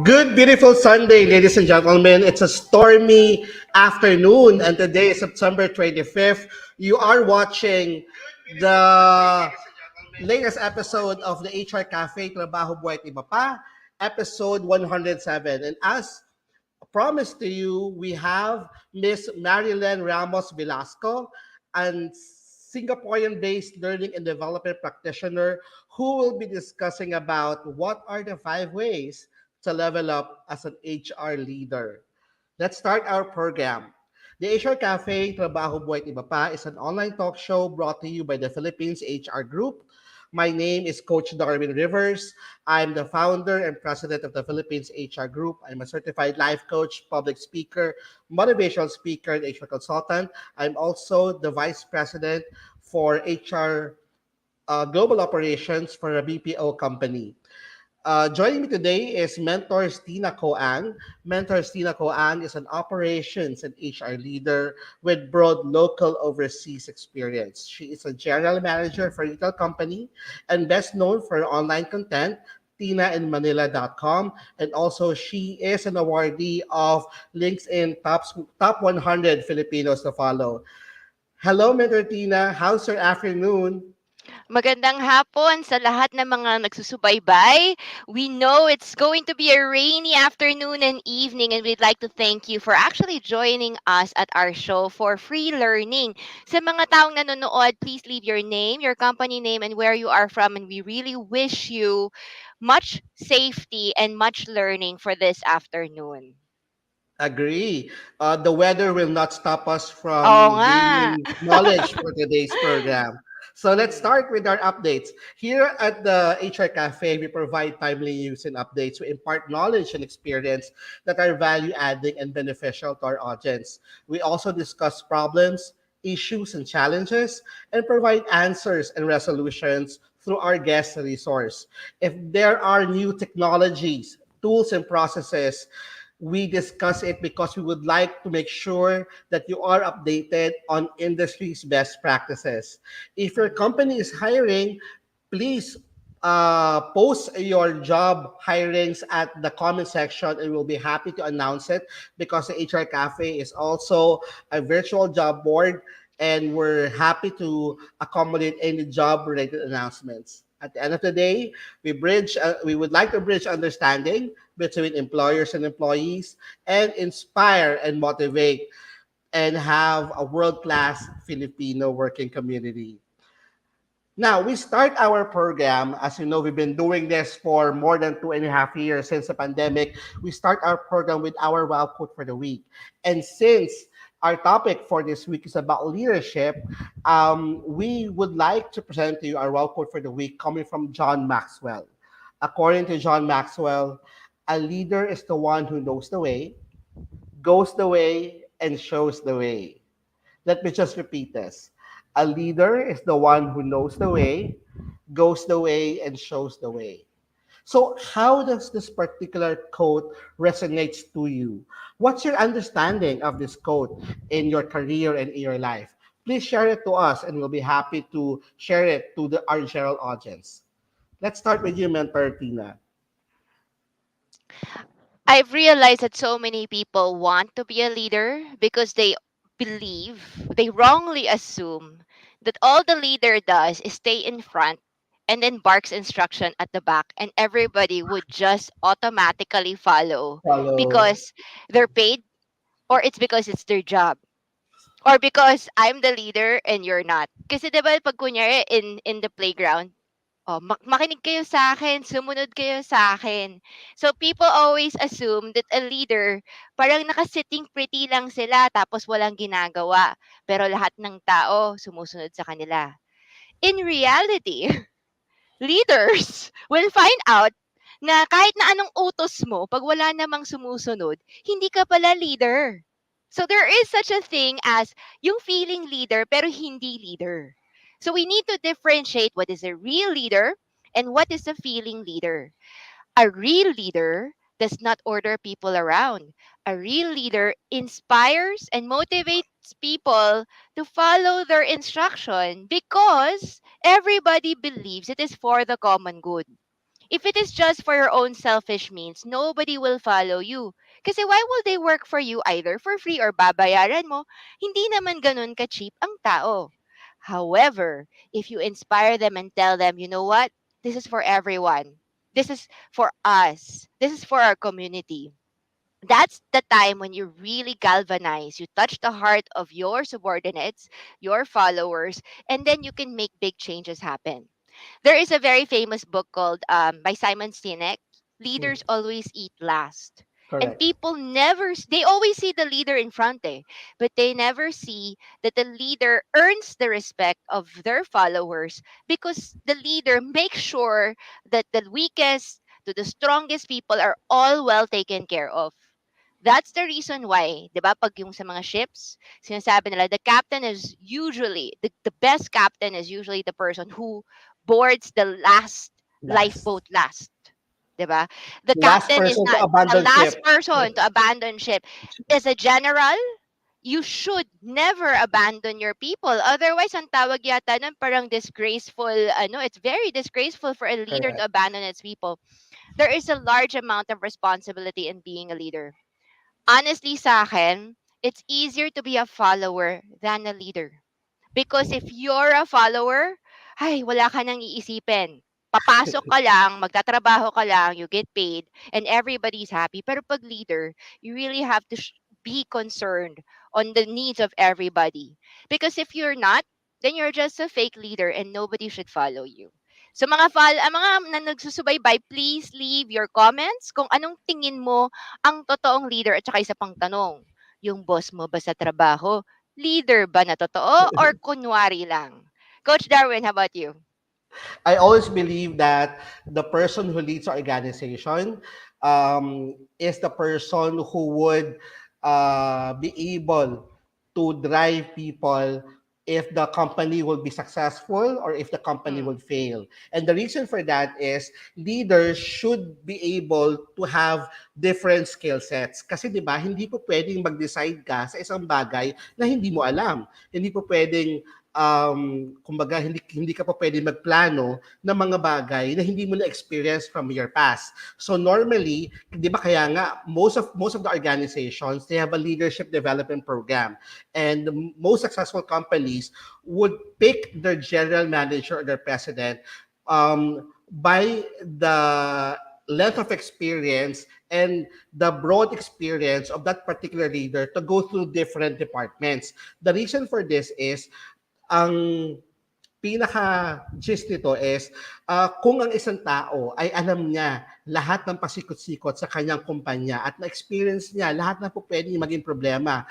Good, beautiful Sunday, ladies and gentlemen. It's a stormy afternoon, and today is September 25th. You are watching the latest episode of the HR Cafe, Trabaho Buhay at Iba Pa, episode 107. And as promised to you, we have Miss Marylen Ramos Velasco, and Singaporean-based learning and development practitioner who will be discussing about what are the 5 ways to level up as an HR leader. Let's start our program. The HR Cafe, Trabaho Buhay at Iba Pa is an online talk show brought to you by the Philippines HR Group. My name is Coach Darwin Rivers. I'm the founder and president of the Philippines HR Group. I'm a certified life coach, public speaker, motivational speaker, and HR consultant. I'm also the vice president for HR global operations for a BPO company. Joining me today is Mentor Tina Coang. Mentor Tina Coang is an operations and HR leader with broad local overseas experience. She is a general manager for a retail company and best known for her online content, tinainmanila.com. And also, she is an awardee of LinkedIn Top 100 Filipinos to follow. Hello, Mentor Tina. How's your afternoon? Magandang hapon sa lahat ng mga nagsusubaybay. We know it's going to be a rainy afternoon and evening, and we'd like to thank you for actually joining us at our show for free learning. Sa mga taong nanonood, please leave your name, your company name, and where you are from, and we really wish you much safety and much learning for this afternoon. Agree. The weather will not stop us Oo from nga. gaining knowledge for today's program. So let's Mm. start with our updates. Here at the HR Cafe, we provide timely news and updates. We impart knowledge and experience that are value adding and beneficial to our audience. We also discuss problems, issues, and challenges, and provide answers and resolutions through our guest resource. If there are new technologies, tools, and processes, we discuss it because we would like to make sure that you are updated on industry's best practices. If your company is hiring, please post your job hirings at the comment section, and we'll be happy to announce it because the HR Cafe is also a virtual job board, and we're happy to accommodate any job related announcements. At the end of the day, we would like to bridge understanding between employers and employees and inspire and motivate and have a world-class Filipino working community. Now, we start our program. As you know, we've been doing this for more than 2.5 years since the pandemic. We start our program with our wow quote for the week. And since our topic for this week is about leadership, we would like to present to you our wow quote for the week coming from John Maxwell. According to John Maxwell, a leader is the one who knows the way, goes the way, and shows the way. Let me just repeat this. A leader is the one who knows the way, goes the way, and shows the way. So, how does this particular quote resonates to you? What's your understanding of this quote in your career and in your life? Please share it to us, and we'll be happy to share it to our general audience. Let's start with you, Mentor Tina. I've realized that so many people want to be a leader because they wrongly assume that all the leader does is stay in front and then barks instruction at the back, and everybody would just automatically follow Follow. because they're paid, or it's because it's their job, or because I'm the leader and you're not. Kasi 'di ba pag kunyari in the playground, oh, makinig kayo sa akin, sumunod kayo sa akin. So people always assume that a leader, parang nakasitting pretty lang sila tapos walang ginagawa. Pero lahat ng tao sumusunod sa kanila. In reality, leaders will find out na kahit na anong utos mo, pag wala namang sumusunod, hindi ka pala leader. So there is such a thing as yung feeling leader pero hindi leader. So we need to differentiate what is a real leader and what is a feeling leader. A real leader does not order people around. A real leader inspires and motivates people to follow their instruction because everybody believes it is for the common good. If it is just for your own selfish means, nobody will follow you. Kasi why will they work for you either for free or babayaran mo? Hindi naman ganun ka-cheap ang tao. However, if you inspire them and tell them, you know what? This is for everyone. This is for us. This is for our community. That's the time when you really galvanize. You touch the heart of your subordinates, your followers, and then you can make big changes happen. There is a very famous book called by Simon Sinek, Mm, Leaders Always Eat Last. And correct. people never, they always see the leader in front, but they never see that the leader earns the respect of their followers because the leader makes sure that the weakest to the strongest people are all well taken care of. That's the reason why, 'di ba, pag yung sa mga ships, sinasabi nila the captain is usually the best captain is usually the person who boards the last Last. lifeboat last. 'Di ba? The Last captain is person to not the abandon last ship. person to abandon ship. As a general, you should never abandon your people. Otherwise, ang tawag yata nun parang disgraceful, it's very disgraceful for a leader to Correct. abandon its people. There is a large amount of responsibility in being a leader. Honestly sa akin, it's easier to be a follower than a leader. Because if you're a follower, ay, wala ka nang iisipin. Papasok ka lang, magtatrabaho ka lang, you get paid, and everybody's happy. Pero pag leader, you really have to be concerned on the needs of everybody. Because if you're not, then you're just a fake leader and nobody should follow you. So mga na nagsusubaybay, please leave your comments kung anong tingin mo ang totoong leader, at saka isa pang tanong, yung boss mo ba sa trabaho, leader ba na totoo or kunwari lang? Coach Darwin, how about you? I always believe that the person who leads our organization is the person who would be able to drive people if the company will be successful or if the company will Mm, fail. And the reason for that is leaders should be able to have different skill sets. Kasi 'di ba, hindi po pwedeng mag-decide ka sa isang bagay na hindi mo alam. Hindi po pwedeng kumbaga hindi ka pa pwede magplano ng mga bagay na hindi mo na experience from your past. So normally, 'di ba kaya nga most of the organizations, they have a leadership development program. And the most successful companies would pick their general manager or their president by the length of experience and the broad experience of that particular leader to go through different departments. The reason for this is ang pinaka-gist nito is kung ang isang tao ay alam niya lahat ng pasikot-sikot sa kanyang kumpanya at na-experience niya lahat na po pwedeng maging problema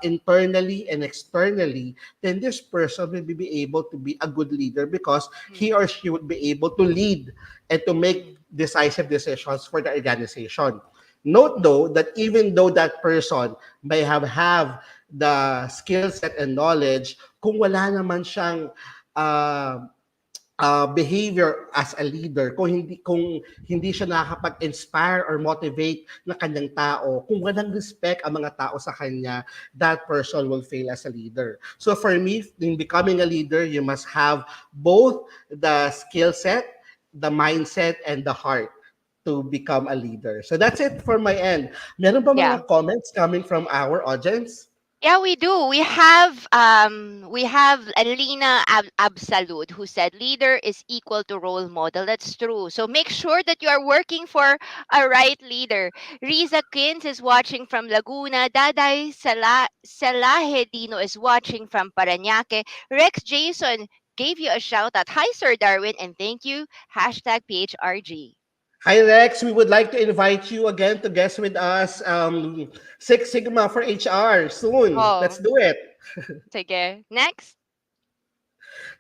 internally and externally, then this person will be able to be a good leader because he mm, or she would be able to lead and to make mm, decisive decisions for the organization. Note though that even though that person may have the skill set and knowledge, kung wala naman siyang uh, behavior as a leader, kung hindi siya nakakapag-inspire or motivate ng kanyang tao, kung walang respect ang mga tao sa kanya, that person will fail as a leader. So for me, in becoming a leader, you must have both the skill set, the mindset, and the heart. to become a leader. So that's it for my end. Meron ba Yeah. mga comments coming from our audience? Yeah, we do. We have Alina Absolute who said leader is equal to role model. That's true. So make sure that you are working for a right leader. Riza Kins is watching from Laguna. Daday Salahedino is watching from Parañaque. Rex Jason gave you a shout out. Hi, Sir Darwin, and thank you. Hashtag PHRG. Hi Rex, we would like to invite you again to guest with us Six Sigma for HR soon. Let's Oh, do it. sige. Next.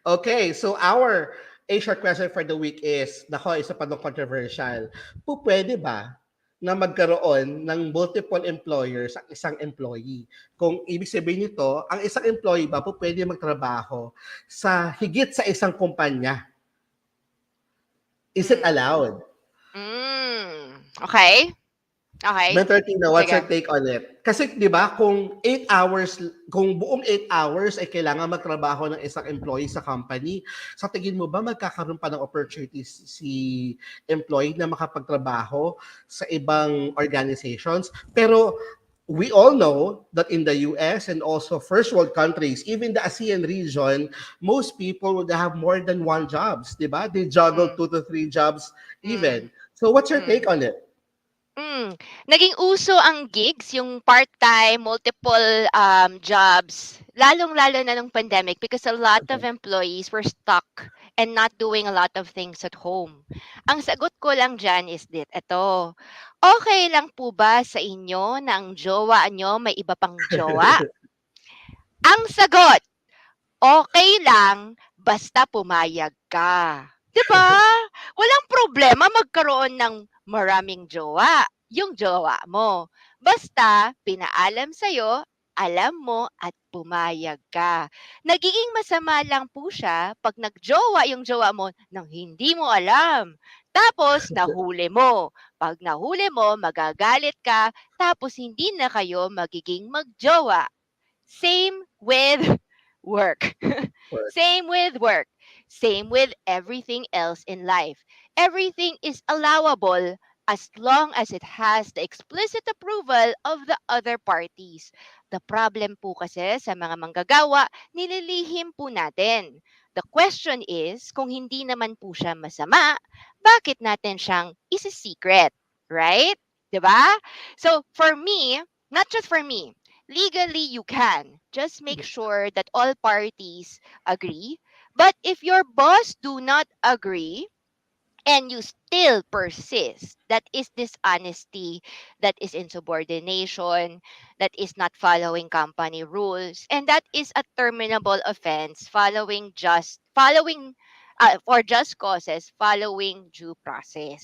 Okay, so our HR question for the week is, nako, isa pa ng controversial. Pwede ba na magkaroon ng multiple employers ang isang employee? Kung ibig sabihin nito, ang isang employee ba pwede magtrabaho sa higit sa isang kumpanya? Is it Mm. allowed? Okay. Okay. Mentor Tina, what's your Sige. take on it? Kasi 'di ba kung 8 hours, kung buong 8 hours ay kailangan magtrabaho ng isang employee sa company, sa tingin mo ba magkakaroon pa ng opportunities si employee na makapagtrabaho sa ibang organizations? Pero we all know that in the US and also first world countries, even the ASEAN region, most people would have more than one jobs, 'di ba? They juggle Mm, 2 to 3 jobs mm, even. So what's your take mm. on it? Naging uso ang gigs, yung part-time, multiple jobs, lalong-lalo na nung pandemic because a lot of employees were stuck and not doing a lot of things at home. Ang sagot ko lang dyan is ito. Okay lang po ba sa inyo na ang jowa nyo may iba pang jowa? Ang sagot, okay lang basta pumayag ka. 'Di ba? Walang problema magkaroon ng maraming jowa, yung jowa mo. Basta pinaalam sa'yo, alam mo at pumayag ka. Nagiging masama lang po siya pag nagjowa yung jowa mo nang hindi mo alam. Tapos nahuli mo. Pag nahuli mo, magagalit ka, tapos hindi na kayo magiging magjowa. Same with work. Same with work. Same with everything else in life. Everything is allowable as long as it has the explicit approval of the other parties. The problem po kasi sa mga manggagawa, nililihim po natin. The question is, kung hindi naman po siya masama, bakit natin siyang isi-secret? Right? 'Di ba? So, for me, not just for me, legally you can. Just make sure that all parties agree. But if your boss do not agree, and you still persist, that is dishonesty, that is insubordination, that is not following company rules, and that is a terminable offense following for just causes following due process.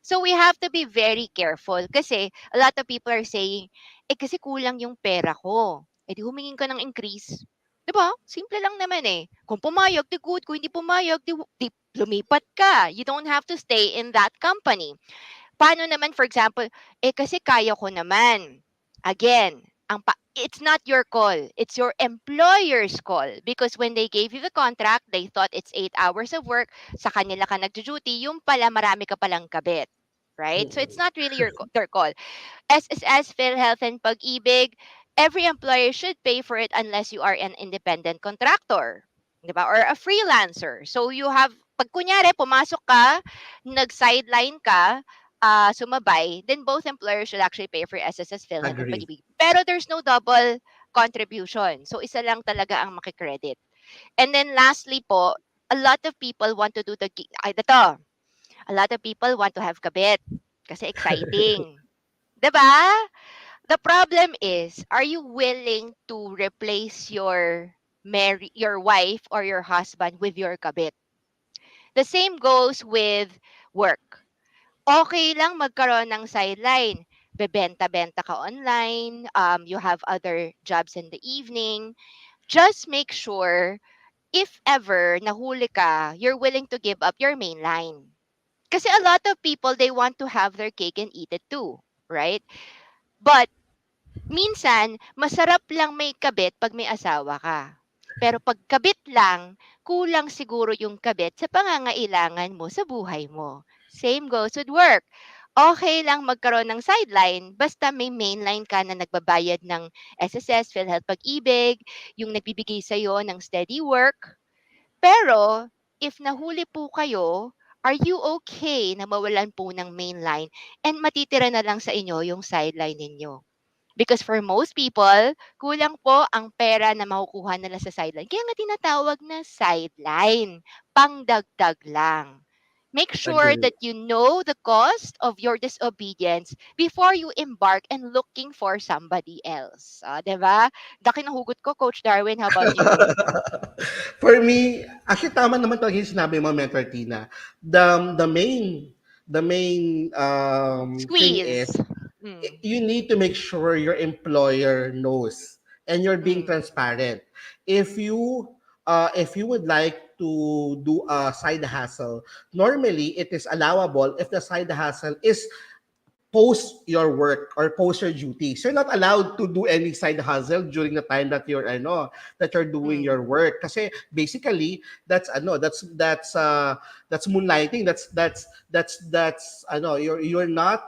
So we have to be very careful kasi a lot of people are saying, kasi kulang yung pera ko. Di humingin ka ng increase. 'Di ba? Simple lang naman eh. Kung pumayag, di good. Kung hindi pumayag, di lumipat ka. You don't have to stay in that company. Paano naman, for example, kasi kaya ko naman. Again, it's not your call. It's your employer's call. Because when they gave you the contract, they thought it's 8 hours of work. Sa kanila ka nagjo-duty, yung pala marami ka palang kabit. Right? So it's not really their call. SSS, PhilHealth, and Pag-ibig, every employer should pay for it unless you are an independent contractor, 'di ba? Or a freelancer. So you have, pag kunyari, pumasok ka, nag-sideline ka, sumabay, then both employers should actually pay for SSS, PhilHealth, and Agree. Pag-ibig. Pero there's no double contribution. So isa lang talaga ang makikredit. And then lastly po, a lot of people want to do ito, a lot of people want to have kabit kasi exciting. 'Di ba? The problem is, are you willing to replace your wife or your husband with your kabit? The same goes with work. Okay lang magkaroon ng sideline. Bebenta-benta ka online, you have other jobs in the evening. Just make sure, if ever nahuli ka, you're willing to give up your main line. Kasi a lot of people, they want to have their cake and eat it too, right? But minsan, masarap lang may kabit pag may asawa ka. Pero pag kabit lang, kulang siguro yung kabit sa pangangailangan mo sa buhay mo. Same goes with work. okay lang magkaroon ng sideline basta may mainline ka na nagbabayad ng SSS, PhilHealth Pag-ibig, yung nagbibigay sa'yo ng steady work. Pero if nahuli po kayo, are you okay na mawalan po ng mainline and matitira na lang sa inyo yung sideline ninyo? Because for most people, kulang po ang pera na makukuha nila sa sideline. Kaya nga tinatawag na sideline. Pangdagdag lang. Make sure Agree. that you know the cost of your disobedience before you embark and looking for somebody else. Diba? Daki ng hugot ko, Coach Darwin. How about you? For me, actually tama naman talaga yung sinabi mo, Mentor Tina. The main thing Squeeze. is Mm. you need to make sure your employer knows and you're being Mm. transparent. If you would like to do a side hustle, normally it is allowable if the side hustle is post your work or post your duties. You're not allowed to do any side hustle during the time that you're doing Mm. your work. Kasi basically that's moonlighting. You're not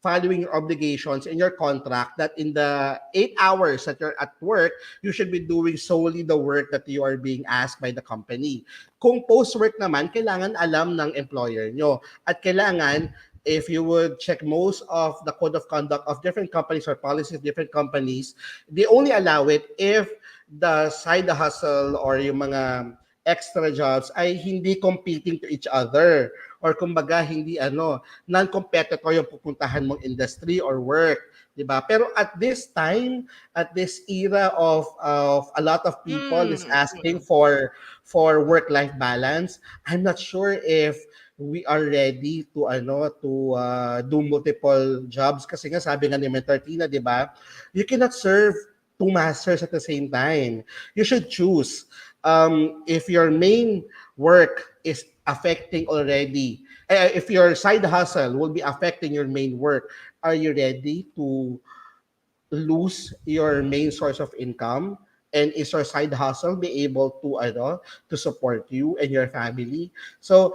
following your obligations in your contract that in the 8 hours that you're at work, you should be doing solely the work that you are being asked by the company. Kung post-work naman, kailangan alam ng employer nyo. At kailangan if you would check most of the code of conduct of different companies or policies of different companies, they only allow it if the side hustle or yung mga extra jobs ay hindi competing to each other or kumbaga hindi non-competitor yung pupuntahan mong industry or work, 'di ba? Pero at this time, at this era of a lot of people is Mm. asking Mm. for work-life balance, I'm not sure if we are ready to do multiple jobs kasi nga sabi nga ni Mentor Tina, 'di ba? You cannot serve two masters at the same time. You should choose. If your main work is affecting already, if your side hustle will be affecting your main work, are you ready to lose your main source of income? And is your side hustle be able to support you and your family? So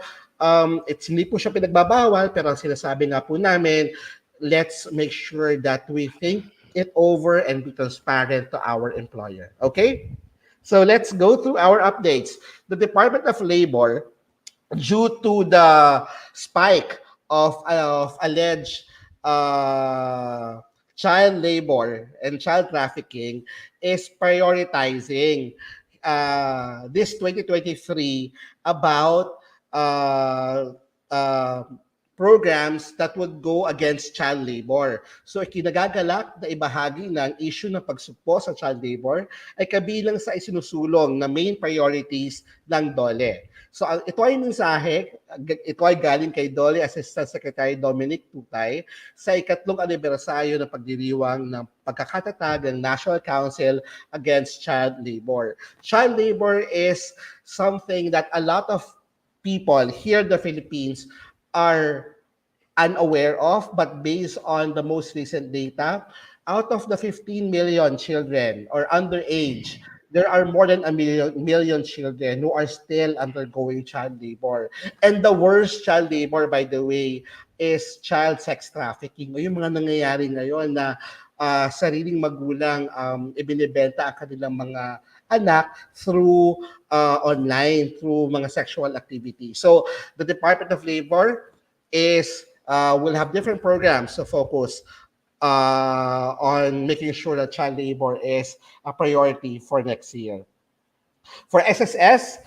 it's hindi po siya pinagbabawal, pero ang sinasabi nga po namin, let's make sure that we think it over and be transparent to our employer. Okay? So let's go through our updates. The Department of Labor, due to the spike of alleged uh, child labor and child trafficking, is prioritizing this 2023 about uh, uh, programs that would go against child labor. So ikinagagalak na ibahagi ng issue ng pagsupo sa child labor ay kabilang sa isinusulong na main priorities ng DOLE. So ito ay mensahe, ito ay galing kay DOLE Assistant Secretary Dominic Tutay sa ikatlong anibersaryo ng pagdiriwang ng pagkakatatag ng National Council Against Child Labor. Child labor is something that a lot of people here in the Philippines are unaware of, but based on the most recent data, out of the 15 million children or underage, there are more than a million children who are still undergoing child labor. And the worst child labor, by the way, is child sex trafficking. O yung mga nangyayari ngayon na sariling magulang ibinibenta ang kanilang mga anak through online, through mga sexual activity. So the Department of Labor will have different programs to focus on making sure that child labor is a priority for next year. For SSS,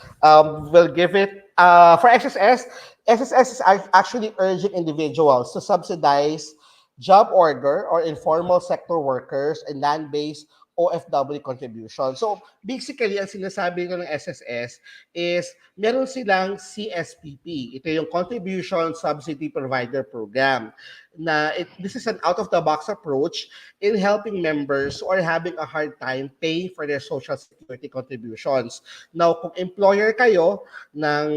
we'll give it for SSS. SSS is actually urging individuals to subsidize job order or informal sector workers and land-based OFW contribution. So basically, ang sinasabi ko ng SSS is meron silang CSPP. Ito yung Contribution Subsidy Provider Program. This is an out-of-the-box approach in helping members who are having a hard time paying for their social security contributions. Now, kung employer kayo ng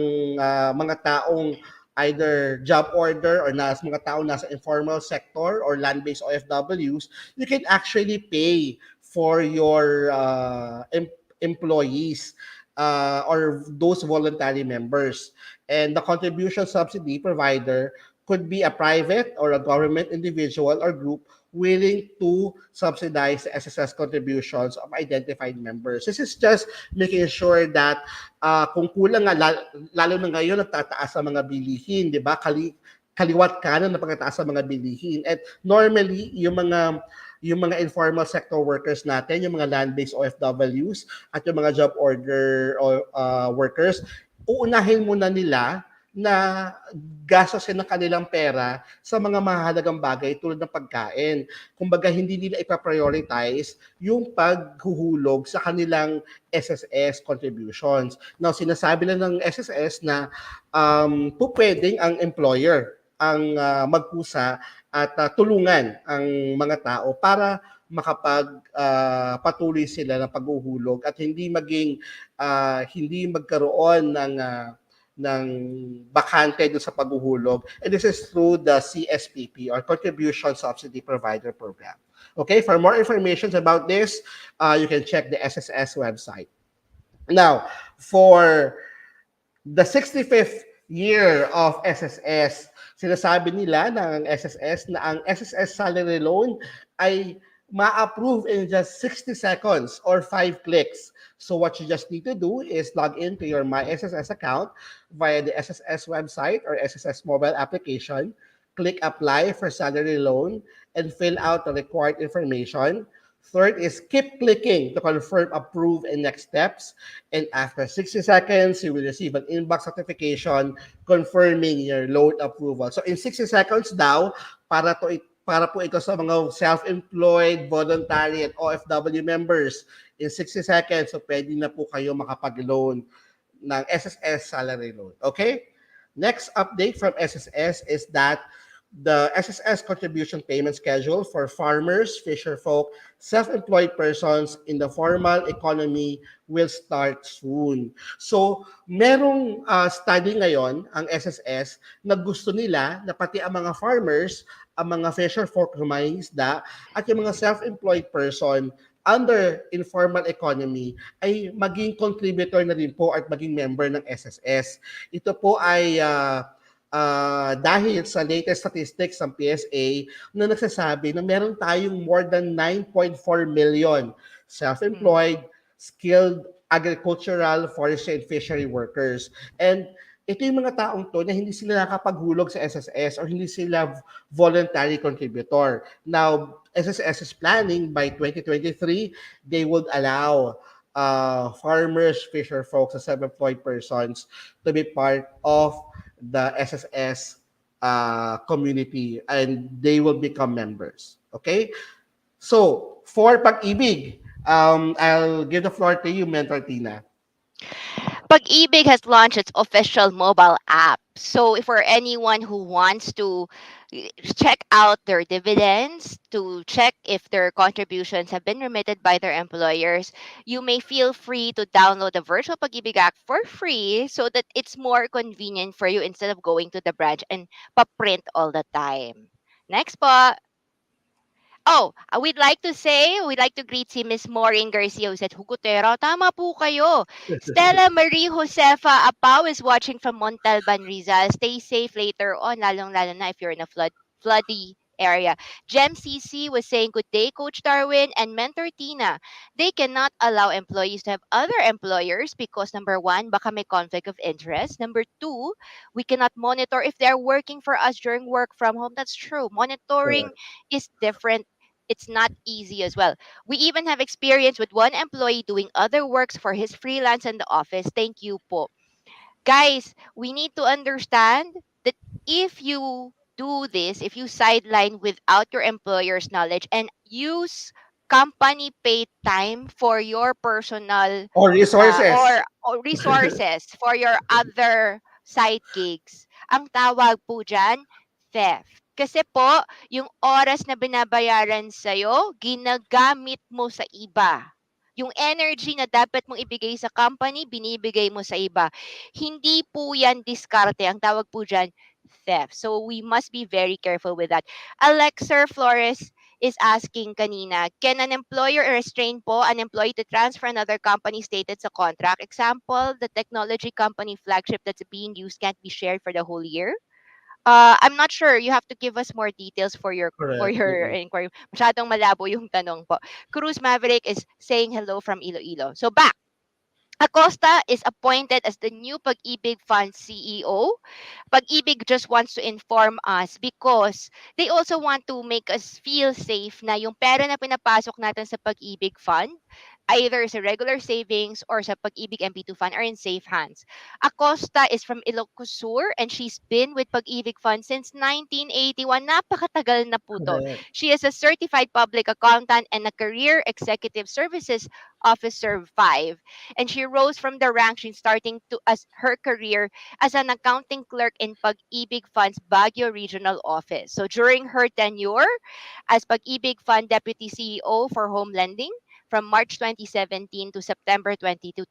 mga taong either job order or mga taong nasa informal sector or land-based OFWs, you can actually pay for your employees or those voluntary members. And the contribution subsidy provider could be a private or a government individual or group willing to subsidize the SSS contributions of identified members. This is just making sure that kung kulang nga, lalo na ngayon nagtataas ang mga bilihin, di ba? Kaliwat kanan na pagkataas sa mga bilihin. And normally, yung mga informal sector workers natin, yung mga land-based OFWs at yung mga job order workers, uunahin muna nila na gastusin ng kanilang pera sa mga mahalagang bagay tulad ng pagkain. Kumbaga, hindi nila ipa-prioritize yung paghuhulog sa kanilang SSS contributions. Now, sinasabi lang ng SSS na pwedeng ang employer ang magkusa at tulungan ang mga tao para patuloy sila ng paghuhulog at hindi magkaroon ng bakante doon sa paghuhulog. And this is through the CSPP or Contribution Subsidy Provider Program. Okay, for more information about this, you can check the SSS website. Now, for the 65th year of SSS, sinasabi nila ng SSS na ang SSS salary loan ay ma-approve in just 60 seconds or 5 clicks. So what you just need to do is log into your My SSS account via the SSS website or SSS mobile application, click apply for salary loan, and fill out the required information. Third is keep clicking to confirm approve and next steps. And after 60 seconds, you will receive an inbox notification confirming your loan approval. So in 60 seconds daw, para po ito sa mga self-employed, voluntary, and OFW members, in 60 seconds, so pwede na po kayo makapag-loan ng SSS salary loan. Okay? Next update from SSS is that the SSS contribution payment schedule for farmers, fisherfolk, self-employed persons in the formal economy will start soon. So, merong study ngayon ang SSS na gusto nila na pati ang mga farmers, ang mga fisherfolk humahingisda, at yung mga self-employed person under informal economy ay maging contributor na rin po at maging member ng SSS. Ito po ay dahil sa latest statistics ng PSA na nagsasabi na meron tayong more than 9.4 million self-employed, skilled agricultural, forestry, and fishery workers. And ito yung mga taong to na hindi sila nakapaghulog sa SSS or hindi sila voluntary contributor. Now, SSS is planning by 2023, they would allow farmers, fisher folks, and self-employed persons to be part of the SSS community and they will become members. Okay? So, for Pag-ibig, I'll give the floor to you, Mentor Tina. Pag-ibig has launched its official mobile app. So, if for anyone who wants to check out their dividends, to check if their contributions have been remitted by their employers, you may feel free to download the virtual Pag-ibig app for free so that it's more convenient for you instead of going to the branch and pa-print all the time. Next po. Oh, we'd like to greet si Miss Maureen Garcia who said, Hugutero, tama po kayo. Stella Marie Josefa Apau is watching from Montalban, Rizal. Stay safe later on, lalong-lalo na if you're in a floody area. Jem CC was saying, good day, Coach Darwin and Mentor Tina. They cannot allow employees to have other employers because number one, baka may conflict of interest. Number two, we cannot monitor if they're working for us during work from home. That's true. Monitoring Correct. is different. It's not easy as well. We even have experience with one employee doing other works for his freelance in the office. Thank you po. Guys, we need to understand that if you do this, if you sideline without your employer's knowledge and use company paid time for your personal Or resources. or resources for your other side gigs. Ang tawag po dyan, theft. Kasi po, yung oras na binabayaran sa'yo, ginagamit mo sa iba. Yung energy na dapat mong ibigay sa company, binibigay mo sa iba. Hindi po yan diskarte. Ang tawag po dyan, theft. So we must be very careful with that. Alexer Flores is asking kanina, can an employer restrain po an employee to transfer another company stated sa contract? Example, the technology company flagship that's being used can't be shared for the whole year. I'm not sure. You have to give us more details for Correct. your Mm-mm. inquiry. Masyadong malabo yung tanong po. Cruise Maverick is saying hello from Iloilo. So back. Acosta is appointed as the new Pag-ibig Fund CEO. Pag-ibig just wants to inform us because they also want to make us feel safe na yung pera na pinapasok natin sa Pag-ibig Fund, either sa regular savings or sa Pag-ibig MP2 Fund, are in safe hands. Acosta is from Ilocos Sur and she's been with Pag-ibig Fund since 1981. Napakatagal na po to. Correct. She is a certified public accountant and a career executive services officer 5, and she rose from the ranks in starting to as her career as an accounting clerk in Pag-ibig Fund's Baguio Regional Office. So during her tenure as Pag-ibig Fund Deputy CEO for Home Lending from March 2017 to September 2022,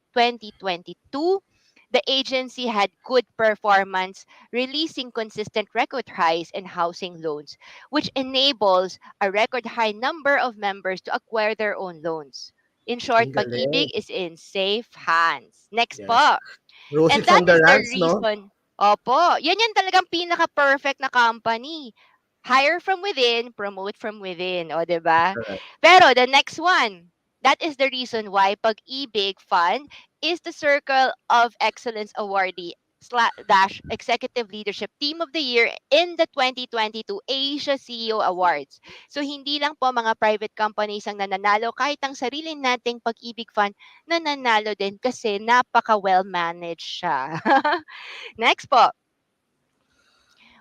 the agency had good performance, releasing consistent record highs in housing loans, which enables a record high number of members to acquire their own loans. In short, Ang galing. Pag-ibig is in safe hands. Next Yes. po. Rosie And that from the is the Rants, no? reason. Opo, yan talagang pinaka-perfect na company. Hire from within, promote from within. O, 'di ba? Correct. Pero the next one, that is the reason why Pag-ibig Fund is the Circle of Excellence awardee dash Executive Leadership Team of the Year in the 2022 Asia CEO Awards. So hindi lang po mga private companies ang nananalo, kahit ang sarili nating Pag-ibig Fund nananalo din kasi napaka well managed siya. Next po,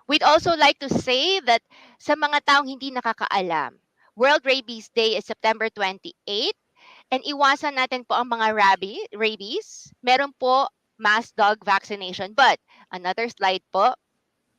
we'd also like to say that sa mga taong hindi nakakaalam, World Rabies Day is September 28, and iwasan natin po ang mga rabies. Meron po mass dog vaccination. But another slide po,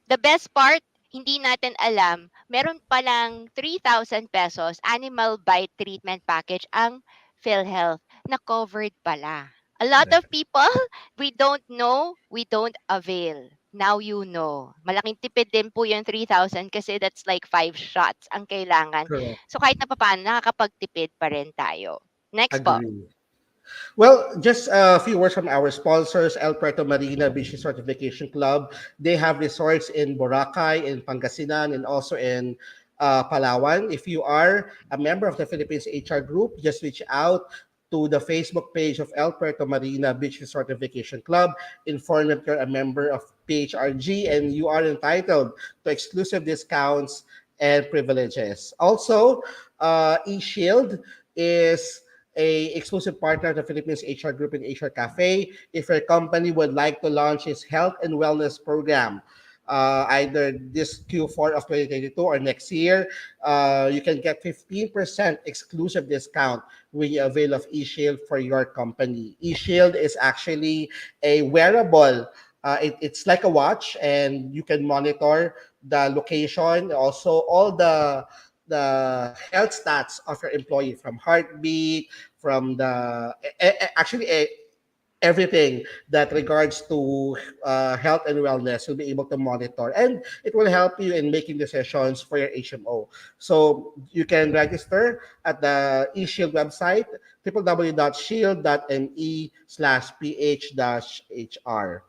the best part, hindi natin alam, meron palang 3,000 pesos animal bite treatment package ang PhilHealth na covered pala. A lot of Correct. people, we don't know, we don't avail. Now you know. Malaking tipid din po yung 3,000 kasi that's like 5 shots ang kailangan. Correct. So kahit na papaano, nakakapagtipid pa rin tayo. Next po. Agree. Well, just a few words from our sponsors, El Puerto Marina Beach Certification Club. They have resorts in Boracay, in Pangasinan, and also in Palawan. If you are a member of the Philippines HR Group, just reach out to the Facebook page of El Puerto Marina Beach Certification Club. Inform that you're a member of PHRG and you are entitled to exclusive discounts and privileges. Also, eShield is a exclusive partner of the Philippines HR Group and HR Cafe. If your company would like to launch its health and wellness program, either this Q4 of 2022 or next year, you can get 15% exclusive discount when you avail of eShield for your company. eShield is actually a wearable. It's like a watch, and you can monitor the location, also all the health stats of your employee, from heartbeat, from the everything that regards to health and wellness. You'll be able to monitor, and it will help you in making decisions for your HMO. So you can register at the eShield website, www.shield.me/ph-hr.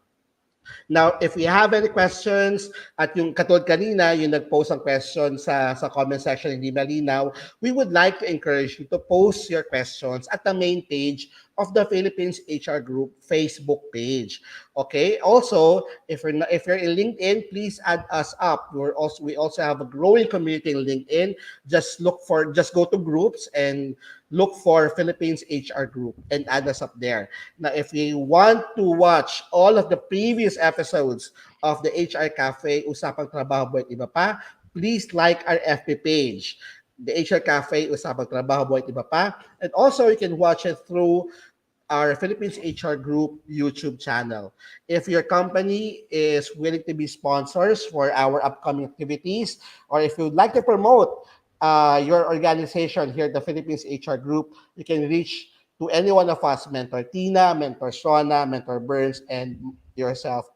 Now, if we have any questions, at yung katulad kanina, yung nag-post ng question sa comment section, hindi malinaw, we would like to encourage you to post your questions at the main page of the Philippines HR Group Facebook page. Okay? Also, if you're in LinkedIn, please add us up. We also have a growing community in LinkedIn. Just go to groups and look for Philippines HR Group and add us up there. Now, if you want to watch all of the previous episodes of the HR Cafe, Usapang Trabaho Buhay Iba Pa, please like our FB page, the HR Cafe, Usapang Trabaho Buhay Iba Pa. And also, you can watch it through our Philippines HR Group YouTube channel. If your company is willing to be sponsors for our upcoming activities, or if you would like to promote your organization here at the Philippines HR Group, you can reach to any one of us, Mentor Tina, Mentor Shona, Mentor Burns, and yourself,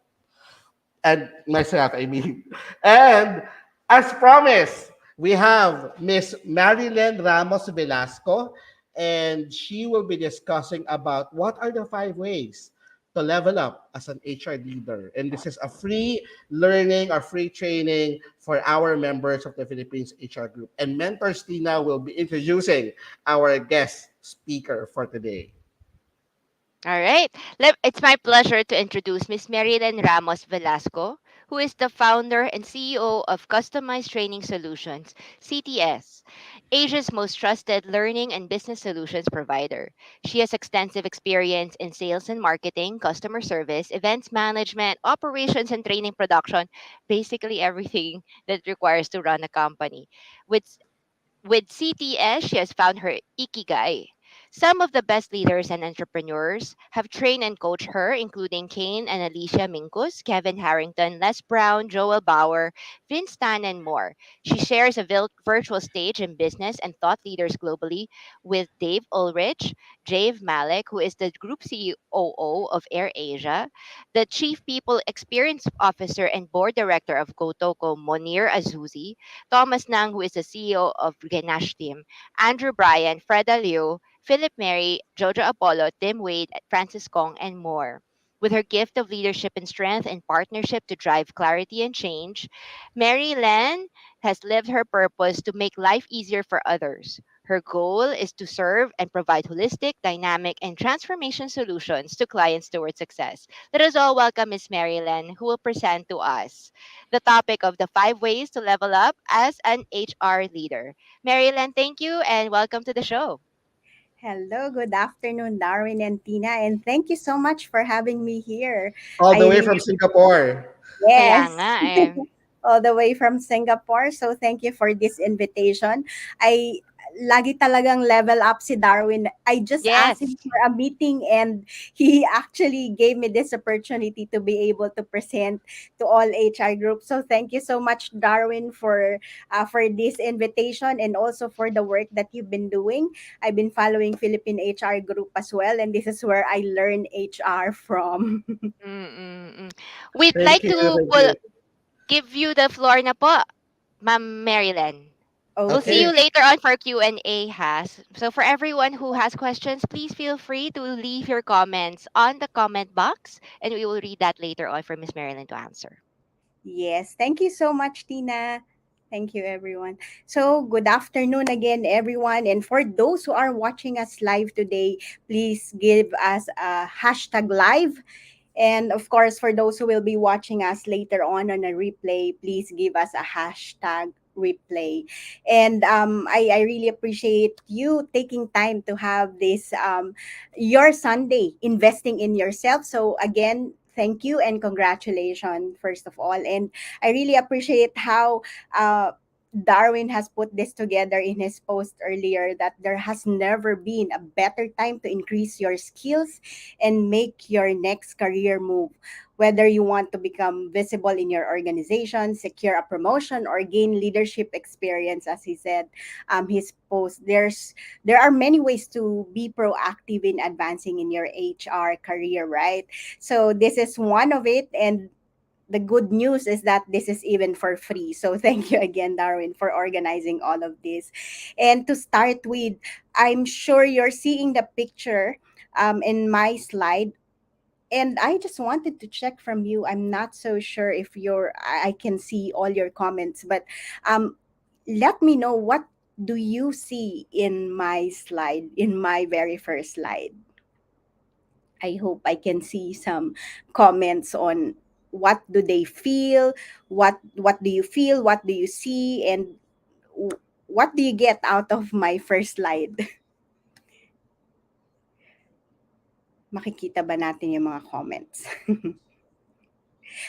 and myself, I mean. And as promised, we have Miss Marylen Ramos Velasco, and she will be discussing about what are the 5 ways to level up as an HR leader. And this is a free learning or free training for our members of the Philippines HR group. And Mentors Tina will be introducing our guest speaker for today. All right. It's my pleasure to introduce Miss Marylen Ramos Velasco, who is the founder and CEO of Customized Training Solutions, CTS, Asia's most trusted learning and business solutions provider. She has extensive experience in sales and marketing, customer service, events management, operations and training production, basically everything that requires to run a company. With CTS, she has found her ikigai. Some of the best leaders and entrepreneurs have trained and coached her, including Kane and Alicia Minkus, Kevin Harrington, Les Brown, Joel Bauer, Vince Tan, and more. She shares a virtual stage in business and thought leaders globally with Dave Ulrich, Jave Malik, who is the Group COO of Air Asia, the Chief People Experience Officer and Board Director of Gotoko, Monir Azuzi, Thomas Nang, who is the CEO of Ganache Team, Andrew Bryan, Freda Liu, Philip Mary, Jojo Apollo, Tim Wade, Francis Kong, and more. With her gift of leadership and strength and partnership to drive clarity and change, Mary Len has lived her purpose to make life easier for others. Her goal is to serve and provide holistic, dynamic, and transformation solutions to clients towards success. Let us all welcome Miss Mary Len, who will present to us the topic of the 5 ways to level up as an HR leader. Marylen, thank you and welcome to the show. Hello, good afternoon, Darwin and Tina, and thank you so much for having me here. All I the way really, from Singapore. Kaya yes, nga eh. all the way from Singapore. So thank you for this invitation. I lagi talagang level up si Darwin. I just asked Yes. him for a meeting and he actually gave me this opportunity to be able to present to all HR groups. So thank you so much, Darwin, for this invitation and also for the work that you've been doing. I've been following Philippine HR group as well, and this is where I learn HR from. Mm-mm-mm. We'd Thank like you. to Thank you. give you the floor na po, Ma'am Marylen. We'll see Okay. you Okay. later on for Q&A has. So for everyone who has questions, please feel free to leave your comments on the comment box and we will read that later on for Miss Marylen to answer. Yes, thank you so much, Tina. Thank you, everyone. So, good afternoon again, everyone. And for those who are watching us live today, please give us a hashtag live. And of course, for those who will be watching us later on a replay, please give us a hashtag replay. And I really appreciate you taking time to have this your Sunday investing in yourself. So again, thank you and congratulations first of all. And I really appreciate how uh, Darwin has put this together in his post earlier that there has never been a better time to increase your skills and make your next career move. Whether you want to become visible in your organization, secure a promotion, or gain leadership experience, as he said, his post, there are many ways to be proactive in advancing in your HR career, right? So this is one of it, and the good news is that this is even for free. So thank you again, Darwin, for organizing all of this. And to start with, I'm sure you're seeing the picture in my slide. And I just wanted to check from you. I'm not so sure if I can see all your comments, but um, let me know, what do you see in my slide, in my very first slide? I hope I can see some comments on what do they feel, what do you feel, what do you see, and what do you get out of my first slide? Makikita ba natin yung mga comments?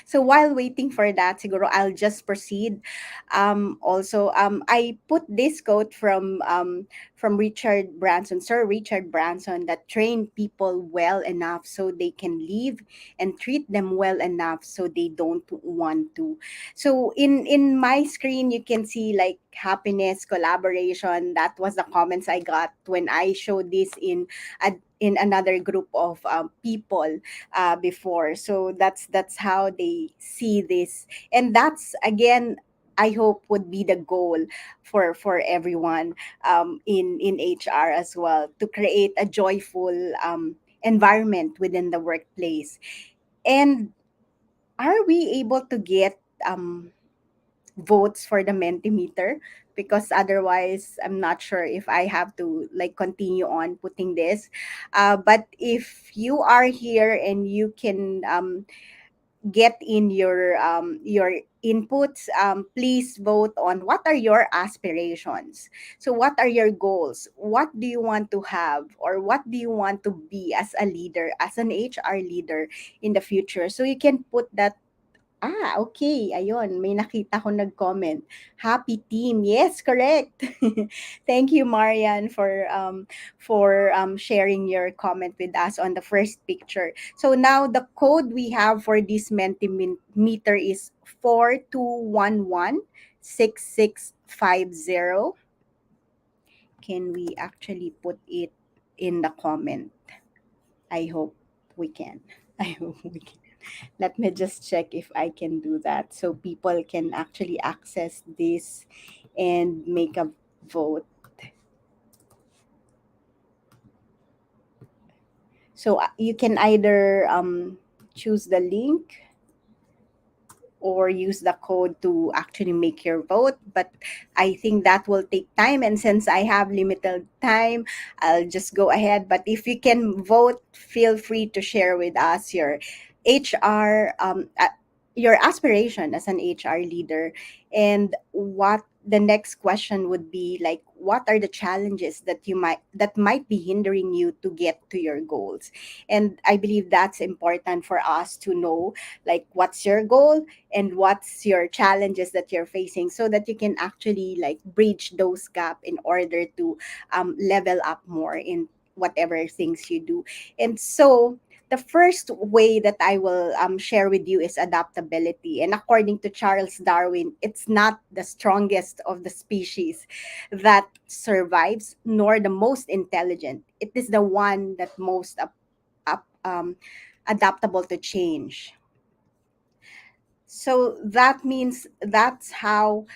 So while waiting for that, siguro I'll just proceed. Also, I put this quote from Richard Branson, Sir Richard Branson, that train people well enough so they can live, and treat them well enough so they don't want to. So in my screen, you can see like happiness, collaboration. That was the comments I got when I showed this in another group of people before. So that's how they see this, and that's again, I hope, would be the goal for everyone in HR as well, to create a joyful environment within the workplace. And are we able to get votes for the Mentimeter? Because otherwise, I'm not sure if I have to like continue on putting this. But if you are here and you can get in your inputs, please vote on what are your aspirations. So what are your goals? What do you want to have, or what do you want to be as a leader, as an HR leader in the future? So you can put that. Okay. Ayun, may nakita ko nag-comment. Happy team. Yes, correct. Thank you, Marian, for sharing your comment with us on the first picture. So now the code we have for this Mentimeter is 42116650. Can we actually put it in the comment? I hope we can. I hope we can. Let me just check if I can do that so people can actually access this and make a vote. So you can either choose the link or use the code to actually make your vote. But I think that will take time. And since I have limited time, I'll just go ahead. But if you can vote, feel free to share with us your HR, your aspiration as an HR leader, and what the next question would be like, what are the challenges that might be hindering you to get to your goals? And I believe that's important for us to know, like, what's your goal and what's your challenges that you're facing, so that you can actually like bridge those gap in order to level up more in whatever things you do. And so the first way that I will share with you is adaptability. And according to Charles Darwin, it's not the strongest of the species that survives, nor the most intelligent. It is the one that most adaptable to change. So that means that's how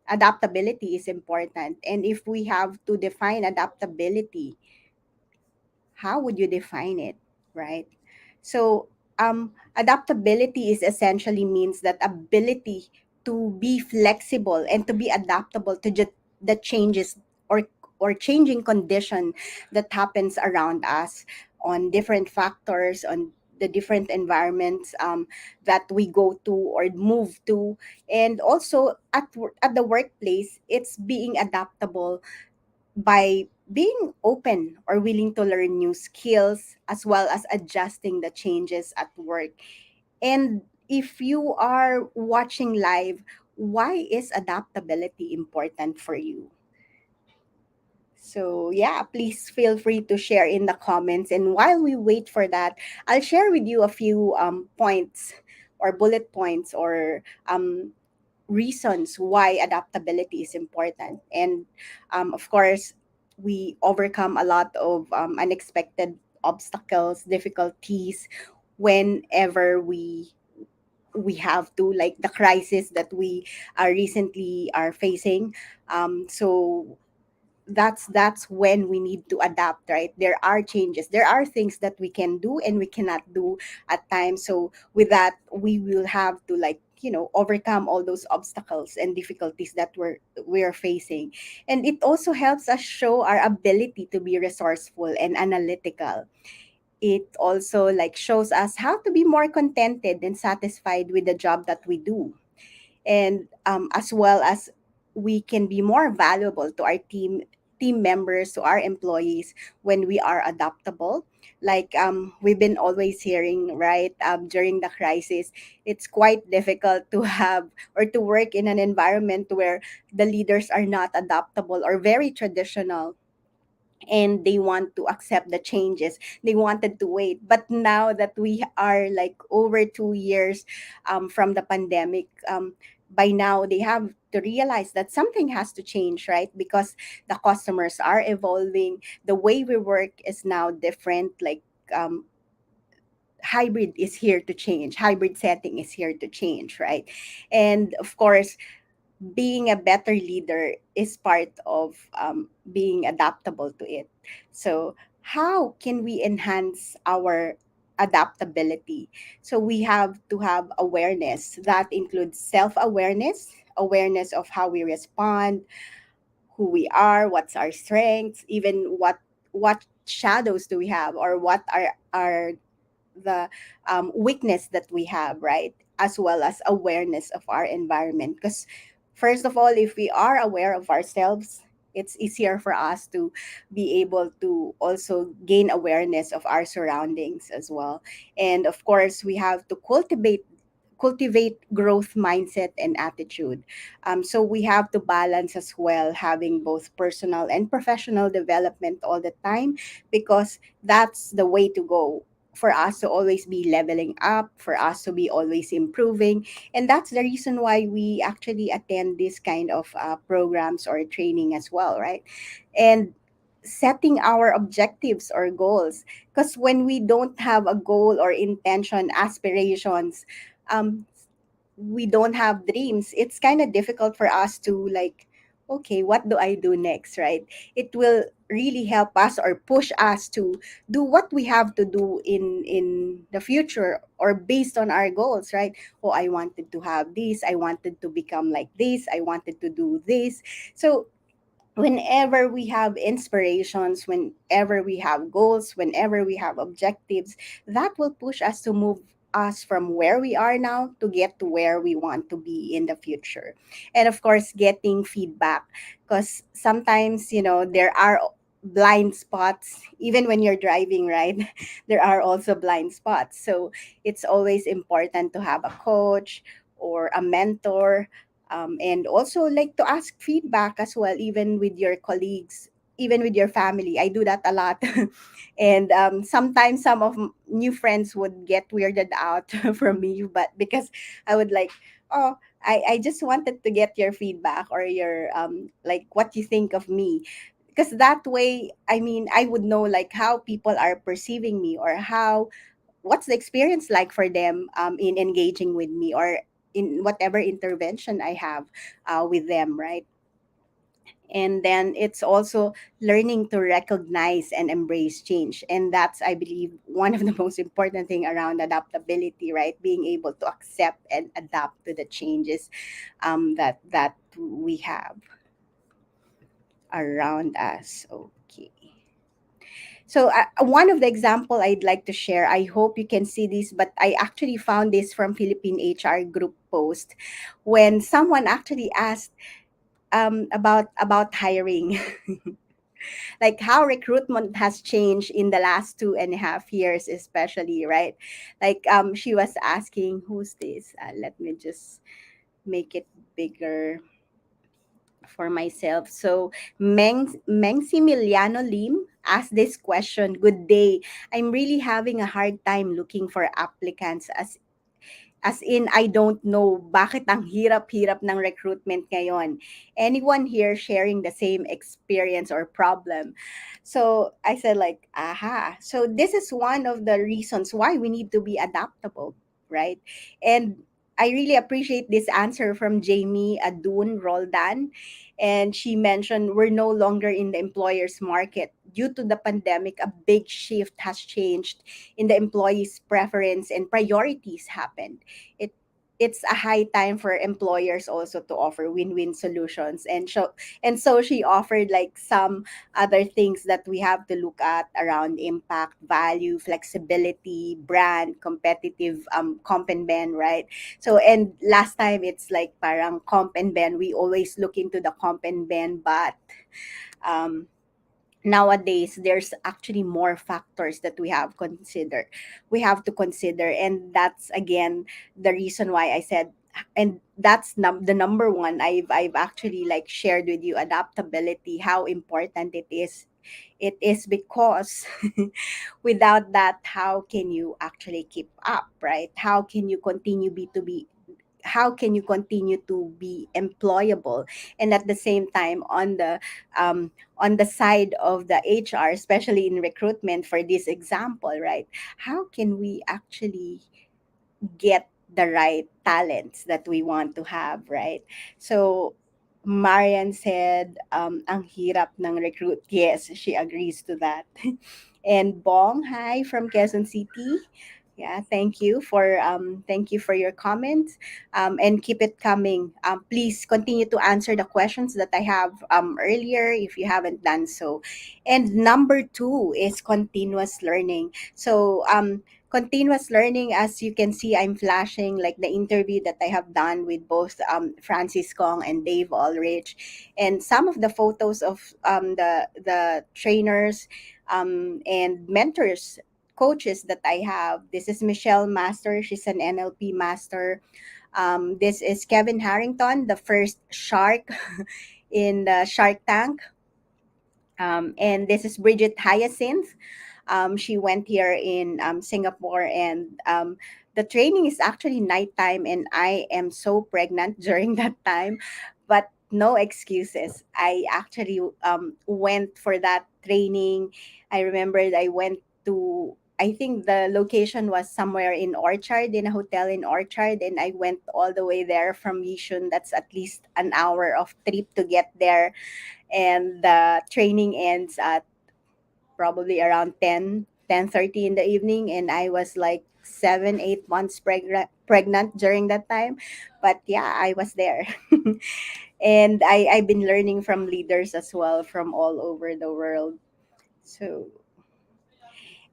adaptability is important. And if we have to define adaptability, how would you define it, right? So adaptability is essentially means that ability to be flexible and to be adaptable to the changes or changing condition that happens around us, on different factors, on the different environments that we go to or move to. And also at the workplace, it's being adaptable by being open or willing to learn new skills, as well as adjusting the changes at work. And if you are watching live, why is adaptability important for you? So, yeah, please feel free to share in the comments. And while we wait for that, I'll share with you a few points or bullet points or reasons why adaptability is important. And of course, we overcome a lot of unexpected obstacles, difficulties whenever we have to, like the crisis that we are recently are facing. So that's when we need to adapt, right? There are changes, there are things that we can do and we cannot do at times. So with that, we will have to, like, overcome all those obstacles and difficulties that we're facing. And it also helps us show our ability to be resourceful and analytical. It also like shows us how to be more contented and satisfied with the job that we do. And as well as we can be more valuable to our team members, to our employees, when we are adaptable. Like we've been always hearing, right? During the crisis, it's quite difficult to have or to work in an environment where the leaders are not adaptable or very traditional, and they want to accept the changes. They wanted to wait. But now that we are like over 2 years from the pandemic, by now they have to realize that something has to change, right? Because the customers are evolving. The way we work is now different. Like hybrid is here to change. Hybrid setting is here to change, right? And of course, being a better leader is part of being adaptable to it. So how can we enhance our adaptability? So we have to have awareness that includes self-awareness, awareness of how we respond, who we are, what's our strengths, even what shadows do we have, or what are the weakness that we have, right? As well as awareness of our environment. Because, first of all, if we are aware of ourselves, it's easier for us to be able to also gain awareness of our surroundings as well. And of course, we have to cultivate growth mindset and attitude. So we have to balance as well, having both personal and professional development all the time, because that's the way to go, for us to always be leveling up, for us to be always improving. And that's the reason why we actually attend this kind of programs or training as well, right? And setting our objectives or goals, because when we don't have a goal or intention, aspirations, um, we don't have dreams, it's kind of difficult for us to like, okay, what do I do next, right? It will really help us or push us to do what we have to do in the future, or based on our goals, right? Oh, I wanted to have this, I wanted to become like this, I wanted to do this. So whenever we have inspirations, whenever we have goals, whenever we have objectives, that will push us to move us from where we are now to get to where we want to be in the future. And of course, getting feedback, because sometimes, there are blind spots even when you're driving, right? There are also blind spots. So it's always important to have a coach or a mentor, and also like to ask feedback as well, even with your colleagues, even with your family. I do that a lot. And sometimes some of new friends would get weirded out from me, but because I would like, oh, I just wanted to get your feedback, or your like what you think of me, because that way, I mean, I would know like how people are perceiving me, or how, what's the experience like for them, in engaging with me, or in whatever intervention I have with them, right? And then it's also learning to recognize and embrace change. And that's, I believe, one of the most important thing around adaptability, right? Being able to accept and adapt to the changes that we have around us. Okay. So one of the example I'd like to share, I hope you can see this, but I actually found this from Philippine HR group post, when someone actually asked about hiring, like how recruitment has changed in the last 2.5 years, especially, right? Like she was asking, who's this? Let me just make it bigger for myself. So Meng Similiano Lim asked this question. Good day. I'm really having a hard time looking for applicants, as in, I don't know bakit ang hirap-hirap ng recruitment ngayon. Anyone here sharing the same experience or problem? So I said like, aha. So this is one of the reasons why we need to be adaptable, right? And I really appreciate this answer from Jamie Adun Roldan. And she mentioned we're no longer in the employer's market. Due to the pandemic, a big shift has changed in the employees' preference and priorities happened. It it's a high time for employers also to offer win-win solutions. And so she offered like some other things that we have to look at around impact, value, flexibility, brand, competitive comp and ben, right? So, and last time it's like parang comp and ben, we always look into the comp and ben, but um nowadays there's actually more factors that we have to consider. And that's again the reason why I said, and that's the number one, I've actually like shared with you, adaptability, how important it is because without that, how can you actually keep up, right? How can you continue b2b, how can you continue to be employable? And at the same time, on the side of the HR, especially in recruitment for this example, right? How can we actually get the right talents that we want to have, right? So Marian said, ang hirap ng recruit. Yes, she agrees to that. And Bong, hi from Quezon City. Yeah, thank you for your comments, and keep it coming. Please continue to answer the questions that I have earlier if you haven't done so. And number two is continuous learning. So continuous learning, as you can see, I'm flashing like the interview that I have done with both Francis Kong and Dave Ulrich, and some of the photos of the trainers and mentors, coaches that I have. This is Michelle Master. She's an NLP master. This is Kevin Harrington, the first shark in the Shark Tank. And this is Bridget Hyacinth. She went here in Singapore, and the training is actually nighttime, and I am so pregnant during that time, but no excuses. I actually went for that training. I remembered I went to. I think the location was somewhere in Orchard, in a hotel in Orchard, and I went all the way there from Yishun. That's at least an hour of trip to get there, and the training ends at probably around 10:30 in the evening, and I was like 7 8 months pregnant during that time. But yeah, I was there. And I've been learning from leaders as well from all over the world. So,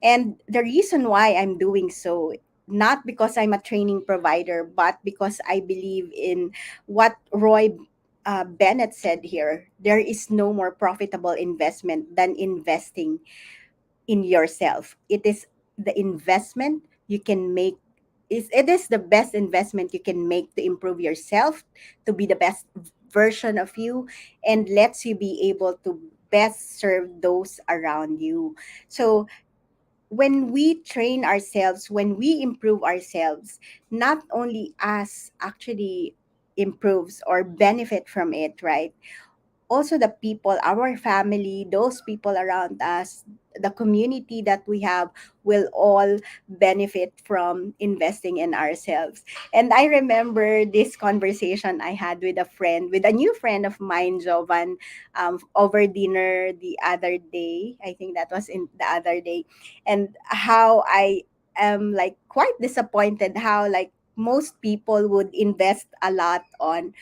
and the reason why I'm doing so, not because I'm a training provider, but because I believe in what Roy Bennett said here. There is no more profitable investment than investing in yourself. It is the investment you can make. It is the best investment you can make to improve yourself, to be the best version of you, and lets you be able to best serve those around you. So when we train ourselves, when we improve ourselves, not only us actually improves or benefit from it, right? Also the people, our family, those people around us, the community that we have will all benefit from investing in ourselves. And I remember this conversation I had with a friend, with a new friend of mine, Jovan, over dinner the other day. I think that was in the other day. And how I am like quite disappointed how like most people would invest a lot on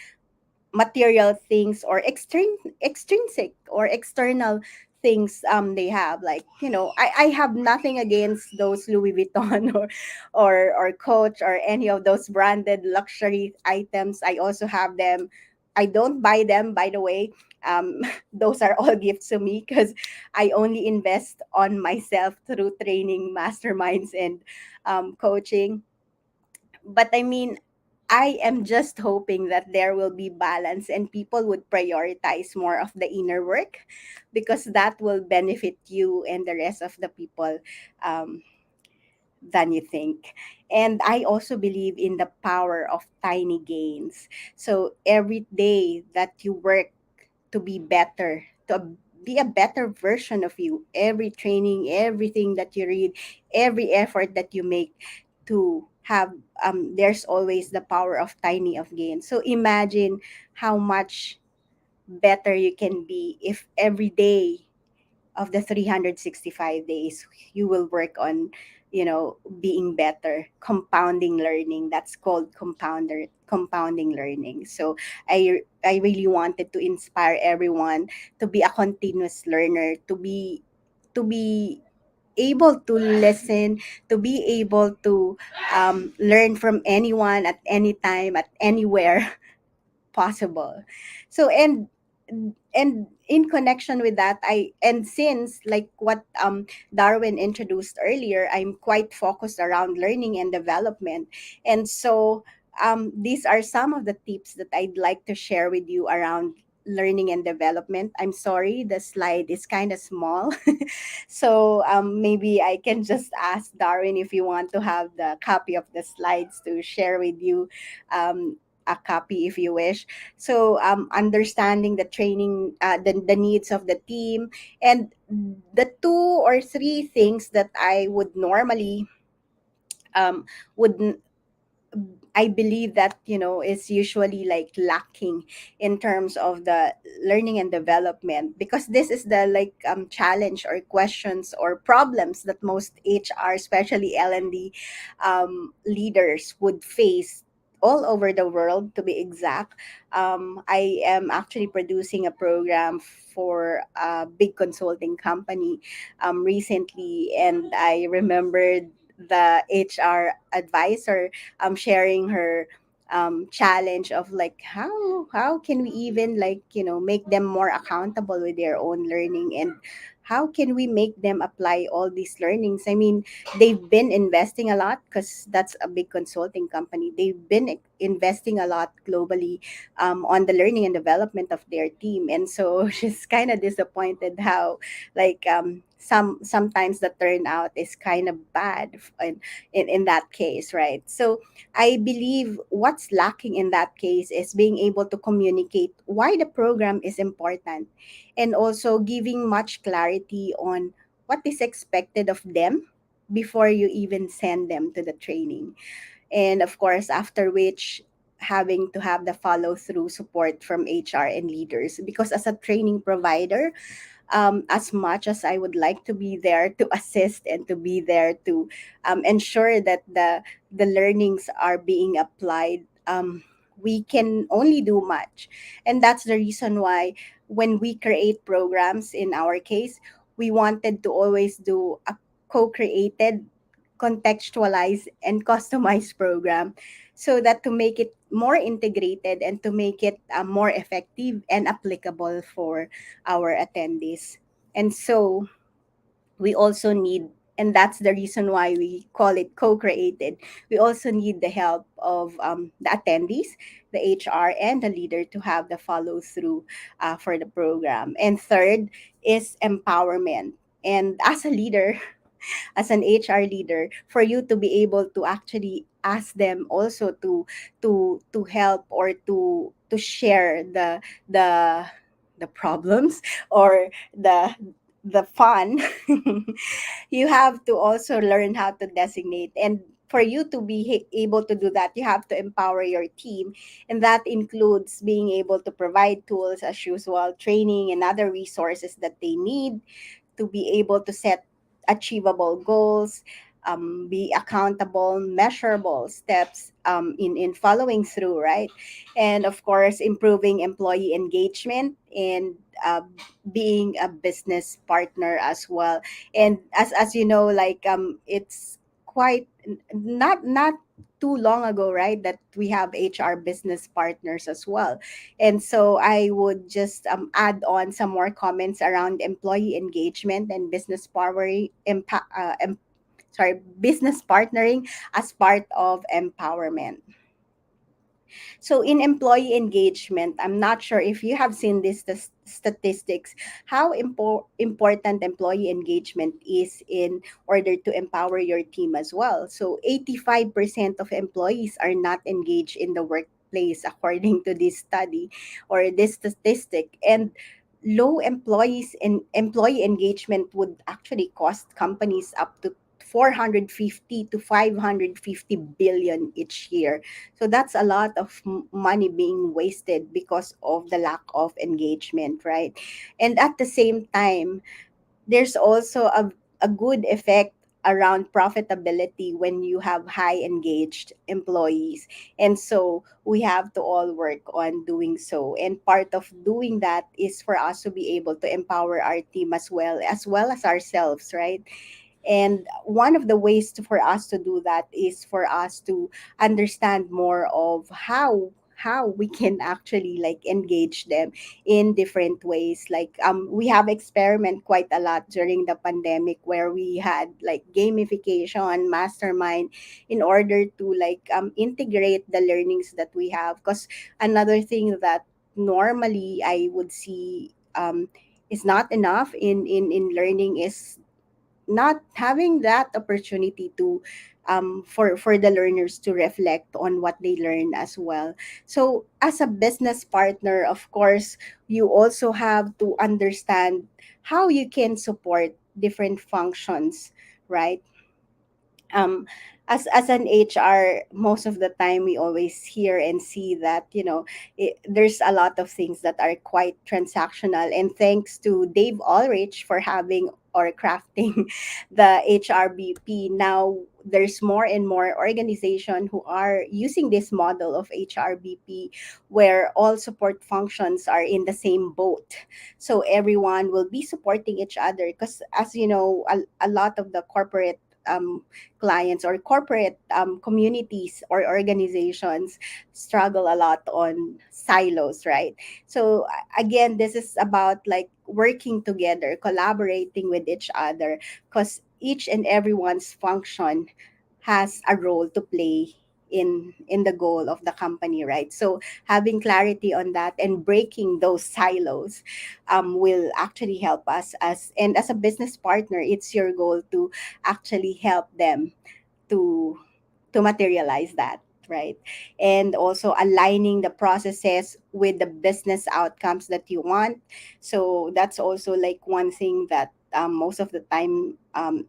material things or extrinsic or external things they have, like, I have nothing against those Louis Vuitton or Coach or any of those branded luxury items. I also have them. I don't buy them, by the way. Those are all gifts to me because I only invest on myself through training, masterminds, and coaching. But I mean, I am just hoping that there will be balance and people would prioritize more of the inner work, because that will benefit you and the rest of the people um, than you think. And I also believe in the power of tiny gains. So every day that you work to be better, to be a better version of you. Every training, everything that you read, every effort that you make to have, there's always the power of tiny of gain. So imagine how much better you can be if every day of the 365 days you will work on, being better, compounding learning. That's called compounding learning. So I really wanted to inspire everyone to be a continuous learner, to be able to listen, to be able to learn from anyone at any time, at anywhere possible. So, and in connection with that, I and since like what Darwin introduced earlier, I'm quite focused around learning and development. And so these are some of the tips that I'd like to share with you around learning and development. I'm sorry, the slide is kind of small. So maybe I can just ask Darwin if you want to have the copy of the slides to share with you, a copy if you wish. So understanding the training, the needs of the team, and the two or three things that I would normally um, would I believe that, is usually like lacking in terms of the learning and development, because this is the like challenge or questions or problems that most HR, especially L&D leaders, would face all over the world, to be exact. I am actually producing a program for a big consulting company recently, and I remembered the HR advisor sharing her challenge of like how can we even like make them more accountable with their own learning, and how can we make them apply all these learnings. I mean, they've been investing a lot because that's a big consulting company. They've been investing a lot globally on the learning and development of their team, and so she's kind of disappointed how like sometimes the turnout is kind of bad in that case, right? So I believe what's lacking in that case is being able to communicate why the program is important, and also giving much clarity on what is expected of them before you even send them to the training. And of course, after which, having to have the follow through support from HR and leaders, because as a training provider, as much as I would like to be there to assist and to be there to ensure that the learnings are being applied, we can only do much. And that's the reason why when we create programs, in our case, we wanted to always do a co-created, contextualized, and customized program, so that to make it more integrated and to make it more effective and applicable for our attendees. And so we also need, and that's the reason why we call it co-created, we also need the help of the attendees, the HR, and the leader to have the follow through for the program. And third is empowerment. And as a leader, as an HR leader, for you to be able to actually ask them also to help or to share the the problems or the fun. You have to also learn how to designate, and for you to be able to do that, you have to empower your team, and that includes being able to provide tools as usual, training and other resources that they need to be able to set achievable goals, be accountable, measurable steps in following through, right? And of course, improving employee engagement and being a business partner as well. And as you know, like it's quite not too long ago, right, that we have HR business partners as well. And so I would just add on some more comments around employee engagement and business powering, business partnering as part of empowerment. So in employee engagement, I'm not sure if you have seen this statistics, how important employee engagement is in order to empower your team as well. So 85% of employees are not engaged in the workplace, according to this study or this statistic. And low employees and employee engagement would actually cost companies up to 450 to 550 billion each year. So that's a lot of money being wasted because of the lack of engagement, right? And at the same time, there's also a good effect around profitability when you have high engaged employees. And so we have to all work on doing so. And part of doing that is for us to be able to empower our team as well as ourselves, right? And one of the ways for us to do that is for us to understand more of how we can actually like engage them in different ways. Like we have experiment quite a lot during the pandemic, where we had like gamification, mastermind, in order to like integrate the learnings that we have. Because another thing that normally I would see is not enough in learning is not having that opportunity to for the learners to reflect on what they learn as well. So as a business partner, of course, you also have to understand how you can support different functions, right? um as an HR, most of the time we always hear and see that, there's a lot of things that are quite transactional, and thanks to Dave Ulrich for having or crafting the HRBP. Now there's more and more organization who are using this model of HRBP, where all support functions are in the same boat, so everyone will be supporting each other, because as you know, a lot of the corporate clients or corporate communities or organizations struggle a lot on silos, right? So again, this is about like working together, collaborating with each other, because each and everyone's function has a role to play in the goal of the company, right? So having clarity on that and breaking those silos will actually help us, as a business partner, it's your goal to actually help them to materialize that, right? And also aligning the processes with the business outcomes that you want. So that's also like one thing that most of the time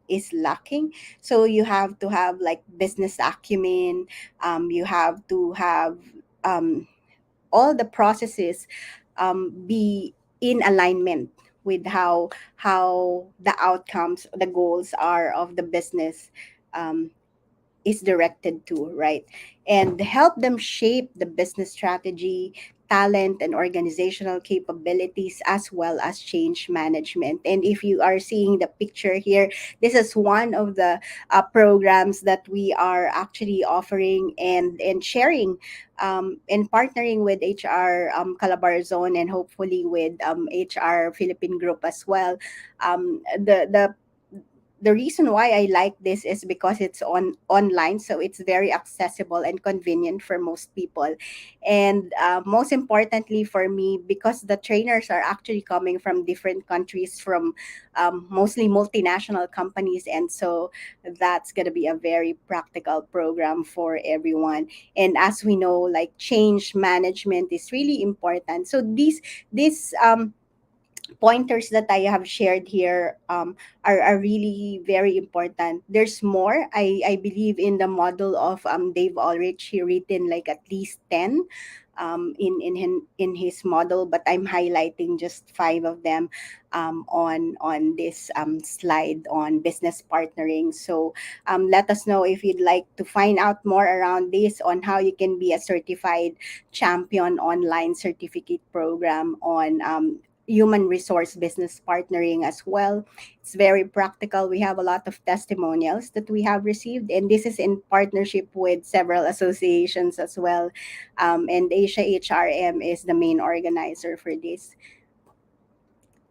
is lacking. So you have to have like business acumen. You have to have um, all the processes be in alignment with how the outcomes, the goals are of the business um, is directed to, right? And help them shape the business strategy, talent, and organizational capabilities, as well as change management. And if you are seeing the picture here, this is one of the programs that we are actually offering and sharing and partnering with HR Calabarzon, and hopefully with HR Philippine Group as well. The reason why I like this is because it's online, so it's very accessible and convenient for most people. And most importantly for me, because the trainers are actually coming from different countries, from mostly multinational companies, and so that's going to be a very practical program for everyone. And as we know, like change management is really important. So these pointers that I have shared here are really very important. There's more. I believe in the model of Dave Ulrich. He written like at least 10 in his model, but I'm highlighting just five of them on this slide on business partnering. So let us know if you'd like to find out more around this, on how you can be a certified champion online certificate program on human resource business partnering as well. It's very practical. We have a lot of testimonials that we have received, and this is in partnership with several associations as well. And Asia HRM is the main organizer for this.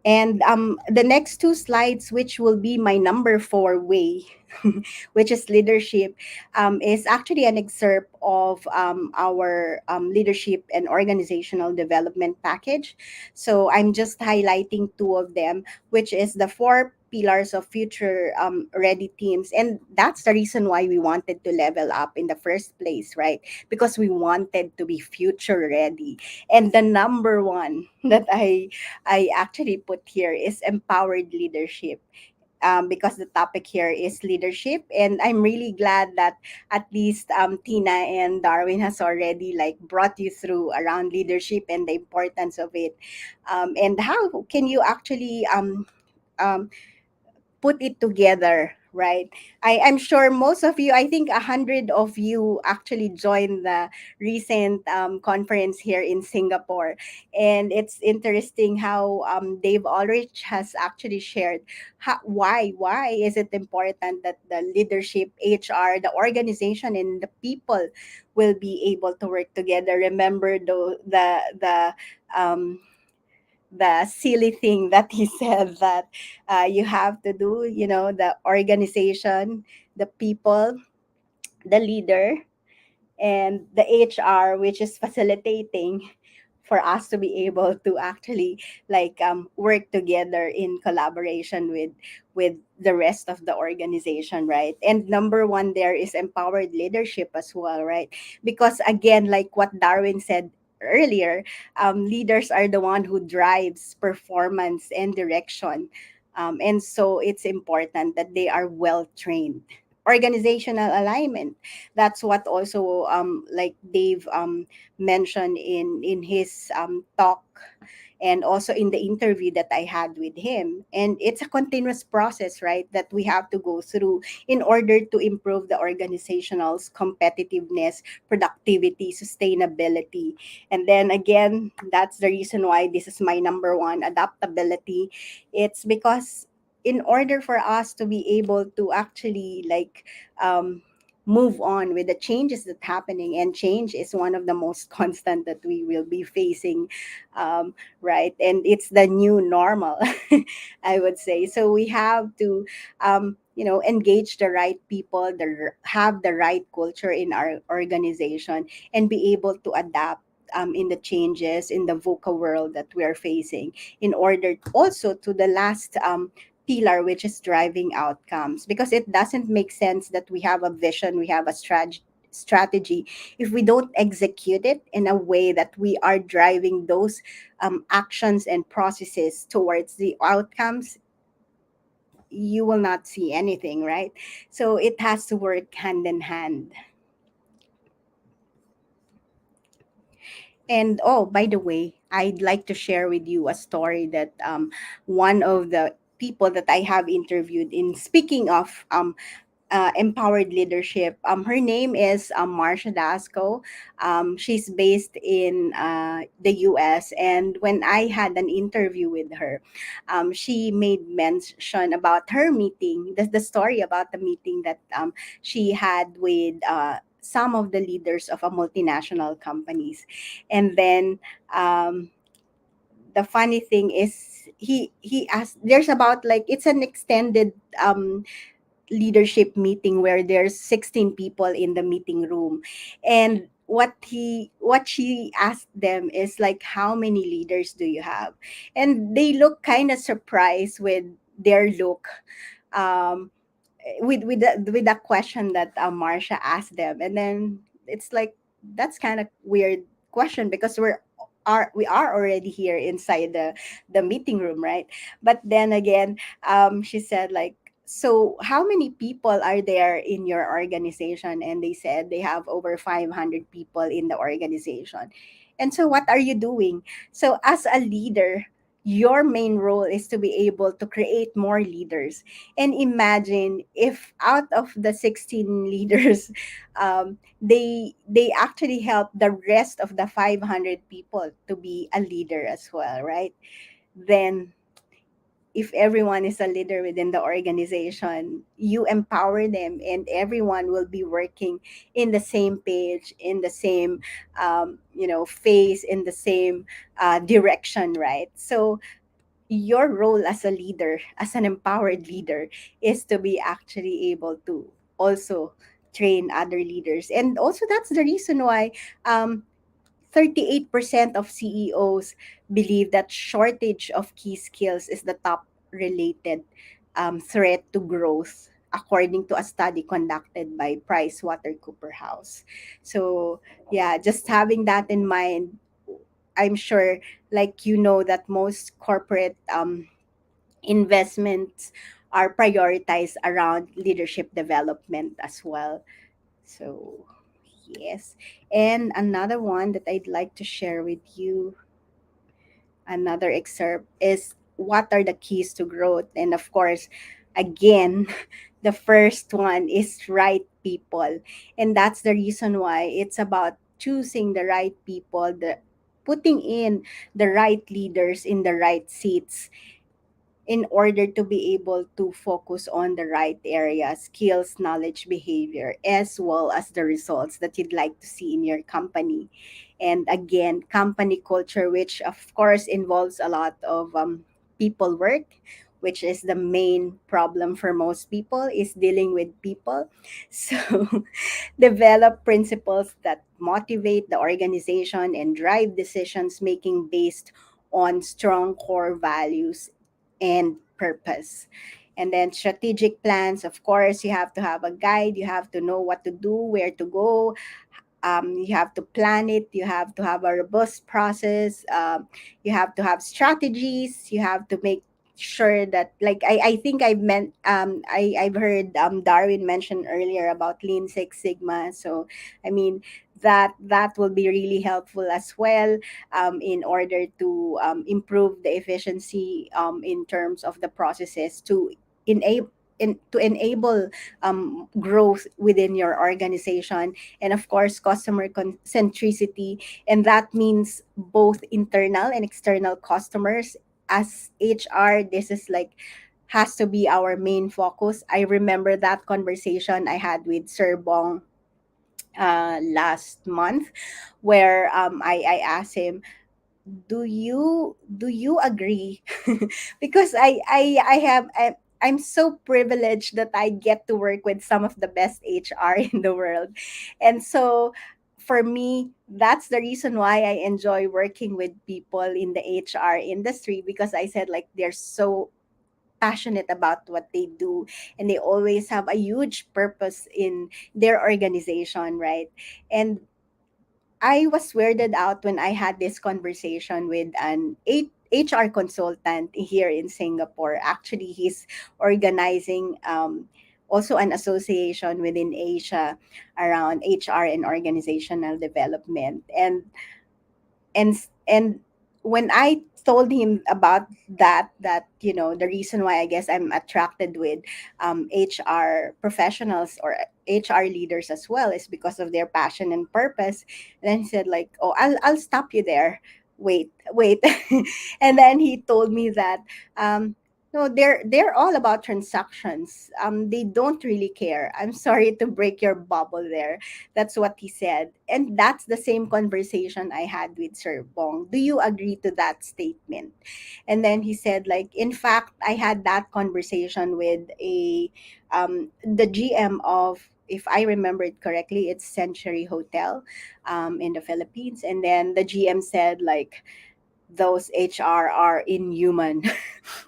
And the next two slides, which will be my number four way, which is leadership, is actually an excerpt of our leadership and organizational development package. So I'm just highlighting two of them, which is the four pillars of future ready teams. And that's the reason why we wanted to level up in the first place, right? Because we wanted to be future ready. And the number one that I actually put here is empowered leadership. Because the topic here is leadership, and I'm really glad that at least Tina and Darwin has already like brought you through around leadership and the importance of it, and how can you actually um, put it together, right? I'm sure most of you, I think 100 of you actually joined the recent conference here in Singapore. And it's interesting how Dave Ulrich has actually shared why is it important that the leadership, HR, the organization, and the people will be able to work together. Remember um, the silly thing that he said, that you have to do, the organization, the people, the leader, and the HR, which is facilitating for us to be able to actually like work together in collaboration with the rest of the organization, right? And number one there is empowered leadership as well, right? Because again, like what Darwin said earlier, leaders are the one who drives performance and direction, and so it's important that they are well trained organizational alignment. That's what also like Dave mentioned in his talk, and also in the interview that I had with him. And it's a continuous process, right, that we have to go through in order to improve the organizational's competitiveness, productivity, sustainability. And then again, that's the reason why this is my number one, adaptability. It's because in order for us to be able to actually like move on with the changes that happening, and change is one of the most constant that we will be facing, right, and it's the new normal. I would say. So we have to engage the right people, have the right culture in our organization, and be able to adapt in the changes in the VUCA world that we are facing, in order also to the last pillar, which is driving outcomes. Because it doesn't make sense that we have a vision, we have a strategy, if we don't execute it in a way that we are driving those actions and processes towards the outcomes, you will not see anything, right? So it has to work hand in hand. And oh, by the way, I'd like to share with you a story that one of the people that I have interviewed, in speaking of empowered leadership. Her name is Marsha Dasco. She's based in the US. And when I had an interview with her, she made mention about her meeting, the story about the meeting that she had with some of the leaders of a multinational companies. And then the funny thing is, he asked, there's about like, it's an extended leadership meeting where there's 16 people in the meeting room. And what she asked them is like, how many leaders do you have? And they look kind of surprised with their look, um with that question that Marsha asked them. And then it's like, that's kind of weird question, because we are already here inside the meeting room, right? But then again, she said like, so how many people are there in your organization? And they said they have over 500 people in the organization. And so what are you doing? So as a leader, your main role is to be able to create more leaders. And imagine if out of the 16 leaders, they actually help the rest of the 500 people to be a leader as well, right? Then if everyone is a leader within the organization, you empower them, and everyone will be working in the same page, in the same phase, in the same direction, right? So your role as a leader, as an empowered leader, is to be actually able to also train other leaders. And also, that's the reason why 38% of CEOs believe that shortage of key skills is the top related threat to growth, according to a study conducted by PricewaterhouseCoopers. So, yeah, just having that in mind, I'm sure, like, that most corporate investments are prioritized around leadership development as well. So, yes. And another one that I'd like to share with you, another excerpt, is what are the keys to growth? And of course, again, the first one is right people. And that's the reason why it's about choosing the right people, putting in the right leaders in the right seats, in order to be able to focus on the right areas, skills, knowledge, behavior, as well as the results that you'd like to see in your company. And again, company culture, which of course involves a lot of people work, which is the main problem for most people, is dealing with people. So develop principles that motivate the organization and drive decisions making based on strong core values and purpose. And then strategic plans, of course, you have to have a guide, you have to know what to do, where to go, you have to plan it, you have to have a robust process, you have to have strategies, you have to make sure that, like, I think I've meant I've heard Darwin mention earlier about Lean Six Sigma. So I mean that will be really helpful as well, in order to improve the efficiency in terms of the processes to enable to enable growth within your organization, and of course customer centricity, and that means both internal and external customers. As HR, this is like has to be our main focus. I remember that conversation I had with Sir Bong last month, where I asked him, do you agree? Because I'm so privileged that I get to work with some of the best HR in the world. And so for me, that's the reason why I enjoy working with people in the HR industry, because I said, like, they're so passionate about what they do, and they always have a huge purpose in their organization, right? And I was weirded out when I had this conversation with an HR consultant here in Singapore. Actually, he's organizing also an association within Asia around HR and organizational development. And when I told him about that, the reason why I guess I'm attracted with HR professionals or HR leaders as well is because of their passion and purpose. And then he said, like, oh, I'll stop you there. Wait. And then he told me that no, they're all about transactions. They don't really care. I'm sorry to break your bubble there. That's what he said. And that's the same conversation I had with Sir Bong. Do you agree to that statement? And then he said, like, in fact, I had that conversation with the GM of, if I remember it correctly, it's Century Hotel in the Philippines. And then the GM said, like, those HR are inhuman.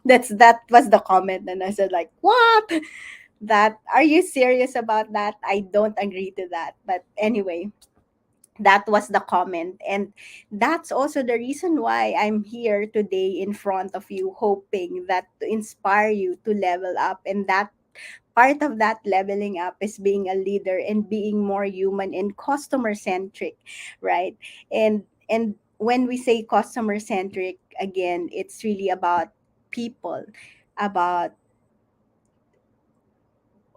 That was the comment. And I said, like, what? That, are you serious about that? I don't agree to that. But anyway, that was the comment, and that's also the reason why I'm here today in front of you, hoping that to inspire you to level up. And that part of that leveling up is being a leader and being more human and customer centric, right? And when we say customer centric, again, it's really about people, about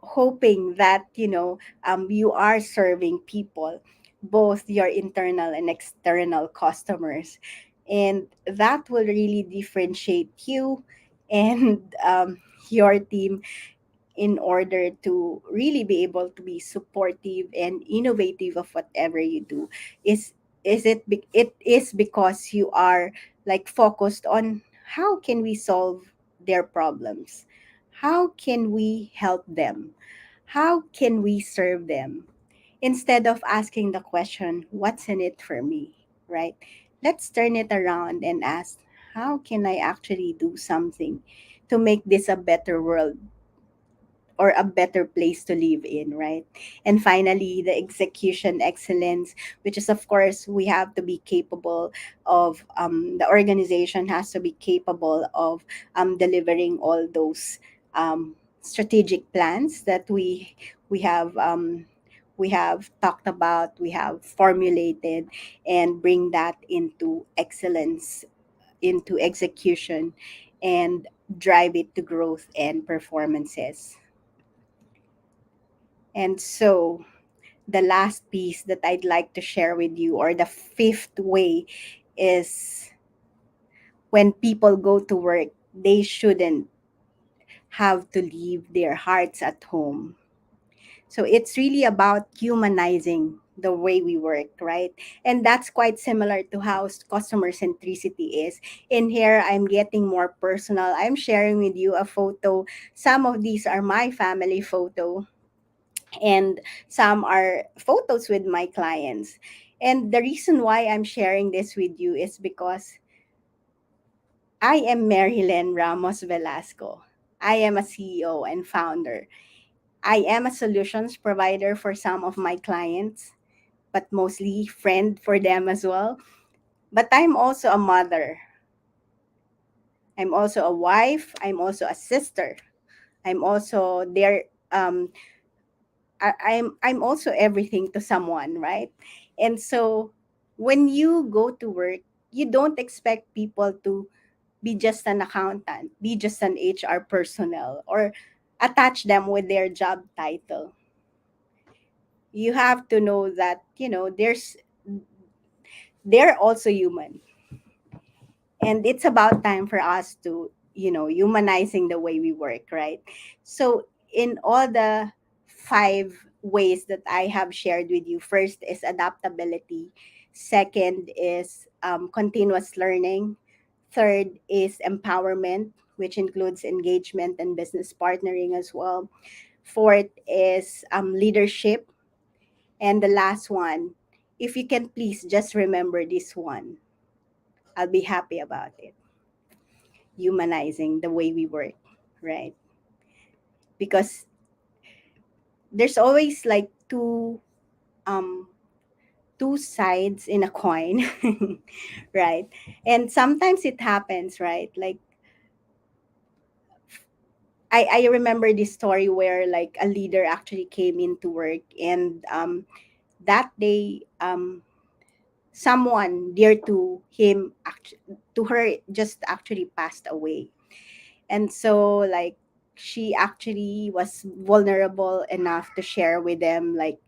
hoping that you are serving people, both your internal and external customers, and that will really differentiate you and your team, in order to really be able to be supportive and innovative of whatever you do. Is it is because you are, like, focused on how can we solve their problems, how can we help them, how can we serve them, instead of asking the question, what's in it for me, right? Let's turn it around and ask, how can I actually do something to make this a better world or a better place to live in, right? And finally, the execution excellence, which is, of course, we have to be capable of, the organization has to be capable of delivering all those strategic plans that we have talked about, we have formulated, and bring that into excellence, into execution, and drive it to growth and performances. And so, the last piece that I'd like to share with you, or the fifth way, is when people go to work, they shouldn't have to leave their hearts at home. So, it's really about humanizing the way we work, right? And that's quite similar to how customer centricity is. In here, I'm getting more personal. I'm sharing with you a photo. Some of these are my family photo, and some are photos with my clients. And the reason why I'm sharing this with you is because I am Marylen Ramos Velasco. I am a CEO and founder. I am a solutions provider for some of my clients, but mostly friend for them as well. But I'm also a mother. I'm also a wife. I'm also a sister. I'm also their I'm also everything to someone, right? And so when you go to work, you don't expect people to be just an accountant, be just an HR personnel, or attach them with their job title. You have to know that, they're also human. And it's about time for us to, humanizing the way we work, right? So in all the five ways that I have shared with you, first is adaptability, second is continuous learning, third is empowerment, which includes engagement and business partnering as well, fourth is leadership, and the last one, if you can please just remember this one, I'll be happy about it: humanizing the way we work, right? Because there's always like um two sides in a coin, right? And sometimes it happens, right? Like I remember this story where like a leader actually came into work, and that day someone dear to him to her just actually passed away. And so like she actually was vulnerable enough to share with them like,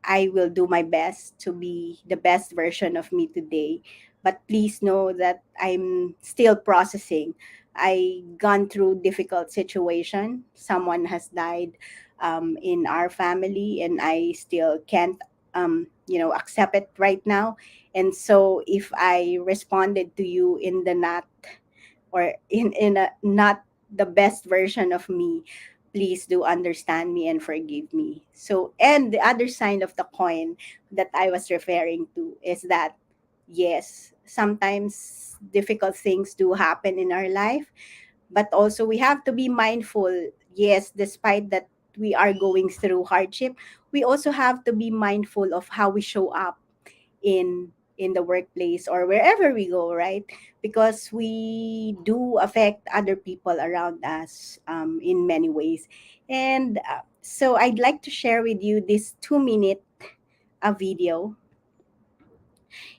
I will do my best to be the best version of me today, but please know that I'm still processing. I gone through difficult situation, someone has died in our family, and I still can't accept it right now. And so if I responded to you in the not, or in a not the best version of me, please do understand me and forgive me. So, and the other side of the coin that I was referring to is that yes, sometimes difficult things do happen in our life, but also we have to be mindful. Yes, despite that we are going through hardship, we also have to be mindful of how we show up in the workplace or wherever we go, right? Because we do affect other people around us in many ways. And so I'd like to share with you this 2 minute video.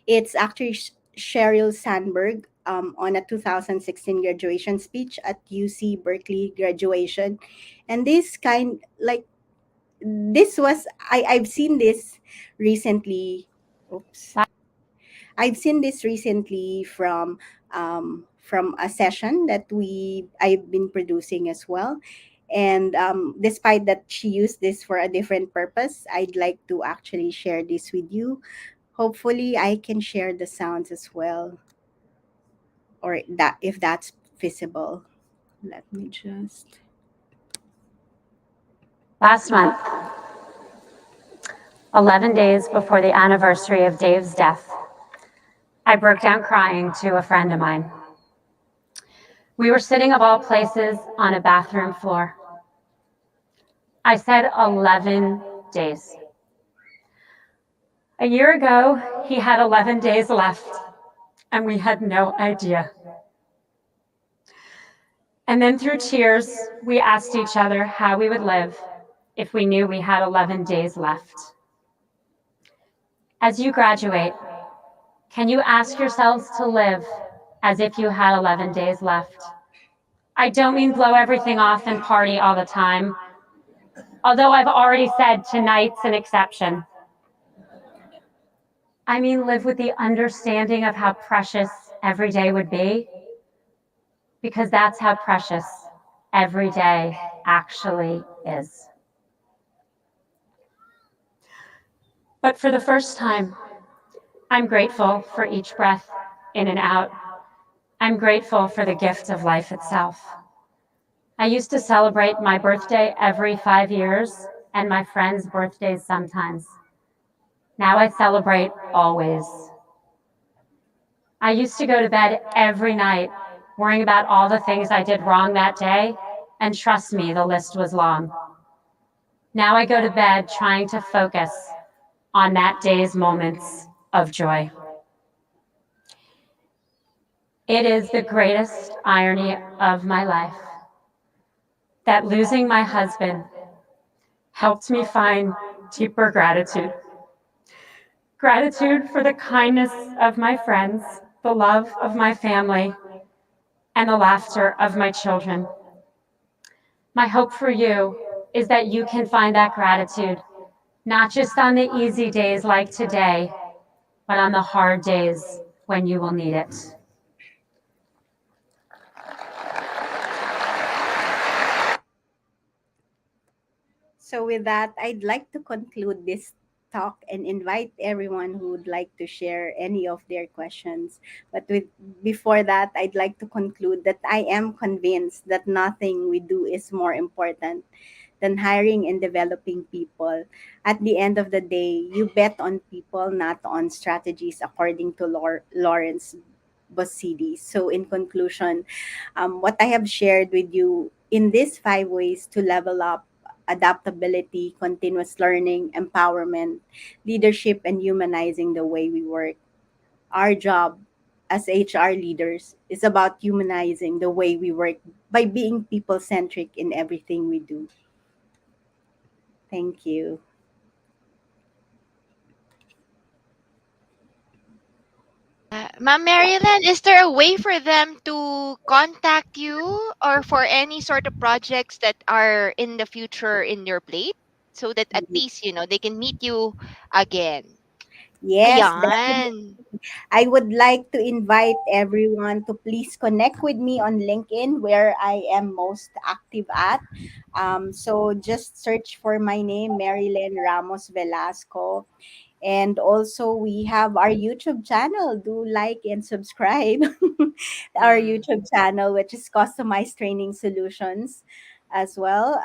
It's actually Sheryl Sandberg on a 2016 graduation speech at UC Berkeley graduation. And this kind, like, this was, I've seen this recently. Oops. I've seen this recently from a session that I've been producing as well. And despite that she used this for a different purpose, I'd like to actually share this with you. Hopefully, I can share the sounds as well, or that if that's visible. Let me just. Last month, 11 days before the anniversary of Dave's death, I broke down crying to a friend of mine. We were sitting, of all places, on a bathroom floor. I said 11 days. A year ago, he had 11 days left, and we had no idea. And then through tears, we asked each other how we would live if we knew we had 11 days left. As you graduate, can you ask yourselves to live as if you had 11 days left? I don't mean blow everything off and party all the time, although I've already said tonight's an exception. I mean live with the understanding of how precious every day would be, because that's how precious every day actually is. But for the first time, I'm grateful for each breath in and out. I'm grateful for the gift of life itself. I used to celebrate my birthday every 5 years and my friends' birthdays sometimes. Now I celebrate always. I used to go to bed every night worrying about all the things I did wrong that day, and trust me, the list was long. Now I go to bed trying to focus on that day's moments of joy. It is the greatest irony of my life that losing my husband helped me find deeper gratitude. Gratitude for the kindness of my friends, the love of my family, and the laughter of my children. My hope for you is that you can find that gratitude, not just on the easy days like today, but on the hard days when you will need it. So, with that, I'd like to conclude this talk and invite everyone who would like to share any of their questions. But before that, I'd like to conclude that I am convinced that nothing we do is more important than hiring and developing people. At the end of the day, you bet on people, not on strategies, according to Lawrence Bossidy. So, in conclusion, what I have shared with you in these 5 ways to level up: adaptability, continuous learning, empowerment, leadership, and humanizing the way we work. Our job as HR leaders is about humanizing the way we work by being people centric in everything we do. Thank you. Ma'am Marylen, is there a way for them to contact you or for any sort of projects that are in the future in your plate so that at least, they can meet you again? Yes, definitely. Ayan. I would like to invite everyone to please connect with me on LinkedIn, where I am most active at. So just search for my name, Marylen Ramos Velasco. And also, we have our YouTube channel. Do like and subscribe our Mm, YouTube channel, which is Customized Training Solutions as well.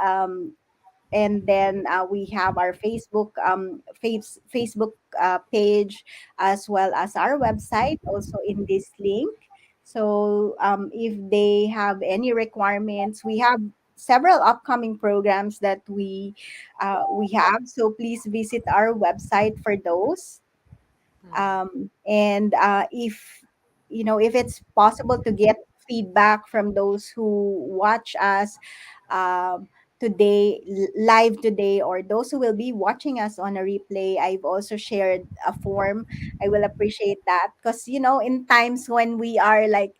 And then we have our Facebook page, as well as our website, also in this link. So if they have any requirements, we have several upcoming programs that we have. So please visit our website for those. mm, And if if it's possible to get feedback from those who watch us um, today, live today, or those who will be watching us on a replay, I've also shared a form. I will appreciate that, because in times when we are like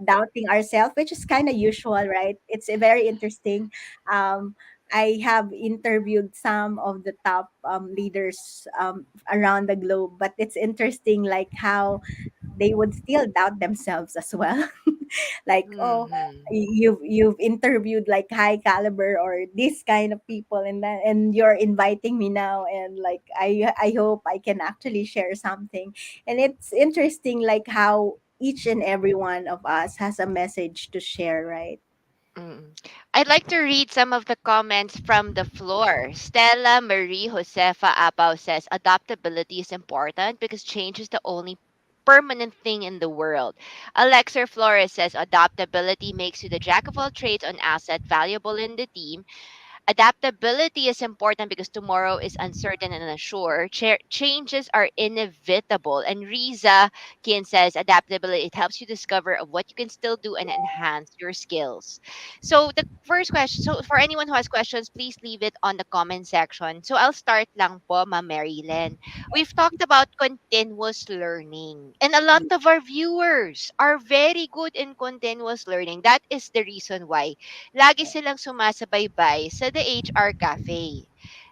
doubting ourselves, which is kind of usual, right? It's very interesting. um, I have interviewed some of the top leaders around the globe, but it's interesting like how they would still doubt themselves as well. Like, oh, mhm. you've interviewed like high caliber or this kind of people, and you're inviting me now, and like I hope I can actually share something. And it's interesting like how each and every one of us has a message to share, right? Mm. I'd like to read some of the comments from the floor. Stella Marie Josefa Abao says adaptability is important because change is the only permanent thing in the world. Alexa Flores says adaptability makes you the jack of all trades on asset valuable in the team. Adaptability is important because tomorrow is uncertain and unsure. Changes are inevitable. And Riza Kin says adaptability, it helps you discover of what you can still do and enhance your skills. So the first question, so for anyone who has questions, please leave it on the comment section. So I'll start lang po, Ma Marylen. We've talked about continuous learning. And a lot of our viewers are very good in continuous learning. That is the reason why lagi silang sumasabaybay sa The HR Cafe.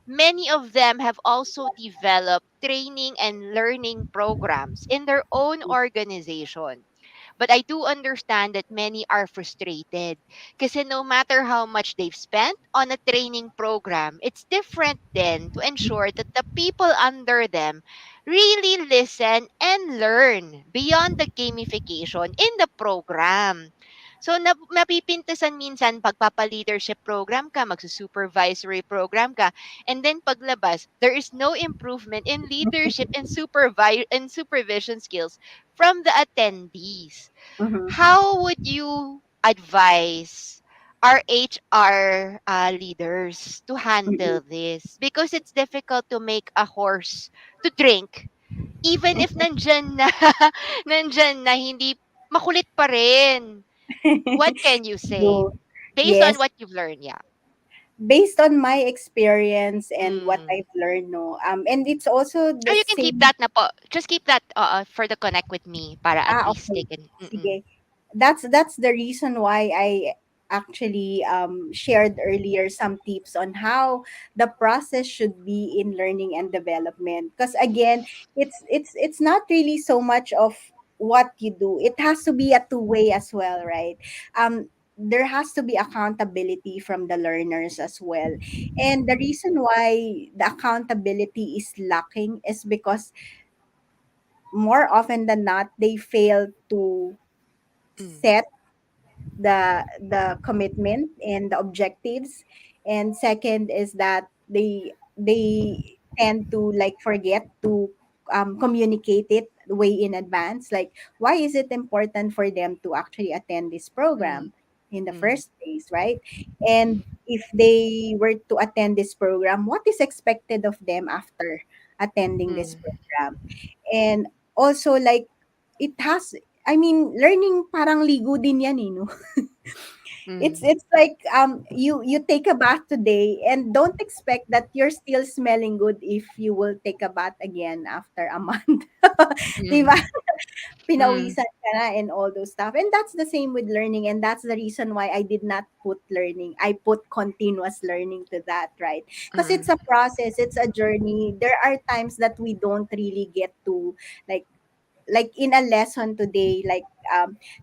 Many of them have also developed training and learning programs in their own organization. But I do understand that many are frustrated kasi no matter how much they've spent on a training program, it's different then to ensure that the people under them really listen and learn beyond the gamification in the program. So mapipintasan minsan pagpapa-leadership program ka, magsusupervisory program ka, and then paglabas, there is no improvement in leadership and supervision skills from the attendees. Mm-hmm. How would you advise our HR leaders to handle this? Because it's difficult to make a horse to drink even if nandyan na, nandyan na, hindi makulit pa rin. What can you say? True. Based on Yes, what you've learned, yeah. based on my experience and what Mm. I've learned, no. And it's also Oh, the you can keep same. that na po. Just keep that for the connect with me para at least Okay. they can. Mm-mm. Sige. That's the reason why I actually shared earlier some tips on how the process should be in learning and development. Because again, it's not really so much of what you do. It has to be a two-way as well, right? There has to be accountability from the learners as well. And the reason why the accountability is lacking is because more often than not they fail to Mm. set the commitment and the objectives, and second is that they tend to like forget to communicate it way in advance, like why is it important for them to actually attend this Mm. program in the Mm. first place, right? And if they were to attend this program, what is expected of them after attending this Mm. program? And also like it has, I mean, learning parang ligo din yan eh, no? Mm. It's like you take a bath today and don't expect that you're still smelling good if you will take a bath again after a month. Di ba? Mm. Mm. Pinawisan ka na and all those stuff. And that's the same with learning, and that's the reason why I did not put learning. I put continuous learning to that, right? Because it's Mm. a process, it's a journey. There are times that we don't really get to like in a lesson today, like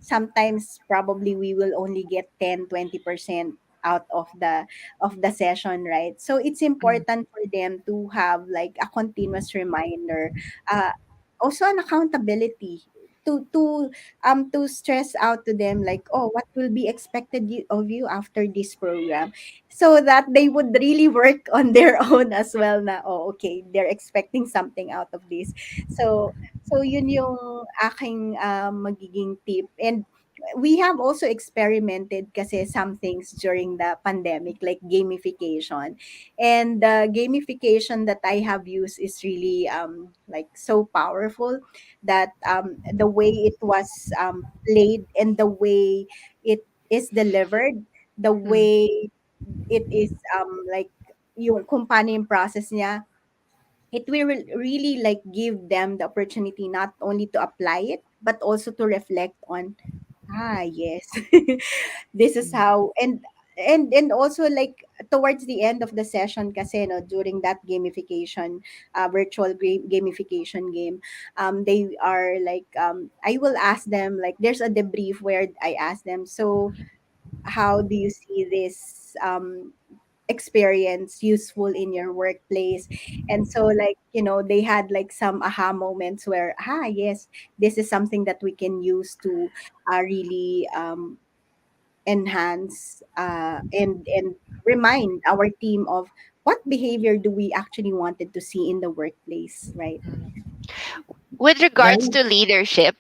sometimes probably we will only get 10-20% out of the session, right? So it's Mm. important for them to have like a continuous reminder, uh also an accountability to stress out to them like, oh, what will be expected of you after this program, so that they would really work on their own as well na, oh, okay, they're expecting something out of this. So yun yung aking, magiging tip. And we have also experimented kasi some things during the pandemic like gamification. And the gamification that I have used is really like so powerful that the way it was played and the way it is delivered, the Mm. way it is like yung kung paano yung process niya, it will really like give them the opportunity not only to apply it but also to reflect on, ah, yes, this is Mm. how. And also like towards the end of the session kasi no, during that gamification, virtual gamification game, they are like, I will ask them like there's a debrief where I ask them, so how do you see this experience useful in your workplace? And so like, you know, they had like some aha moments where, ah, yes, this is something that we can use to really enhance and remind our team of what behavior do we actually wanted to see in the workplace, right? Mm. With regards Very to leadership,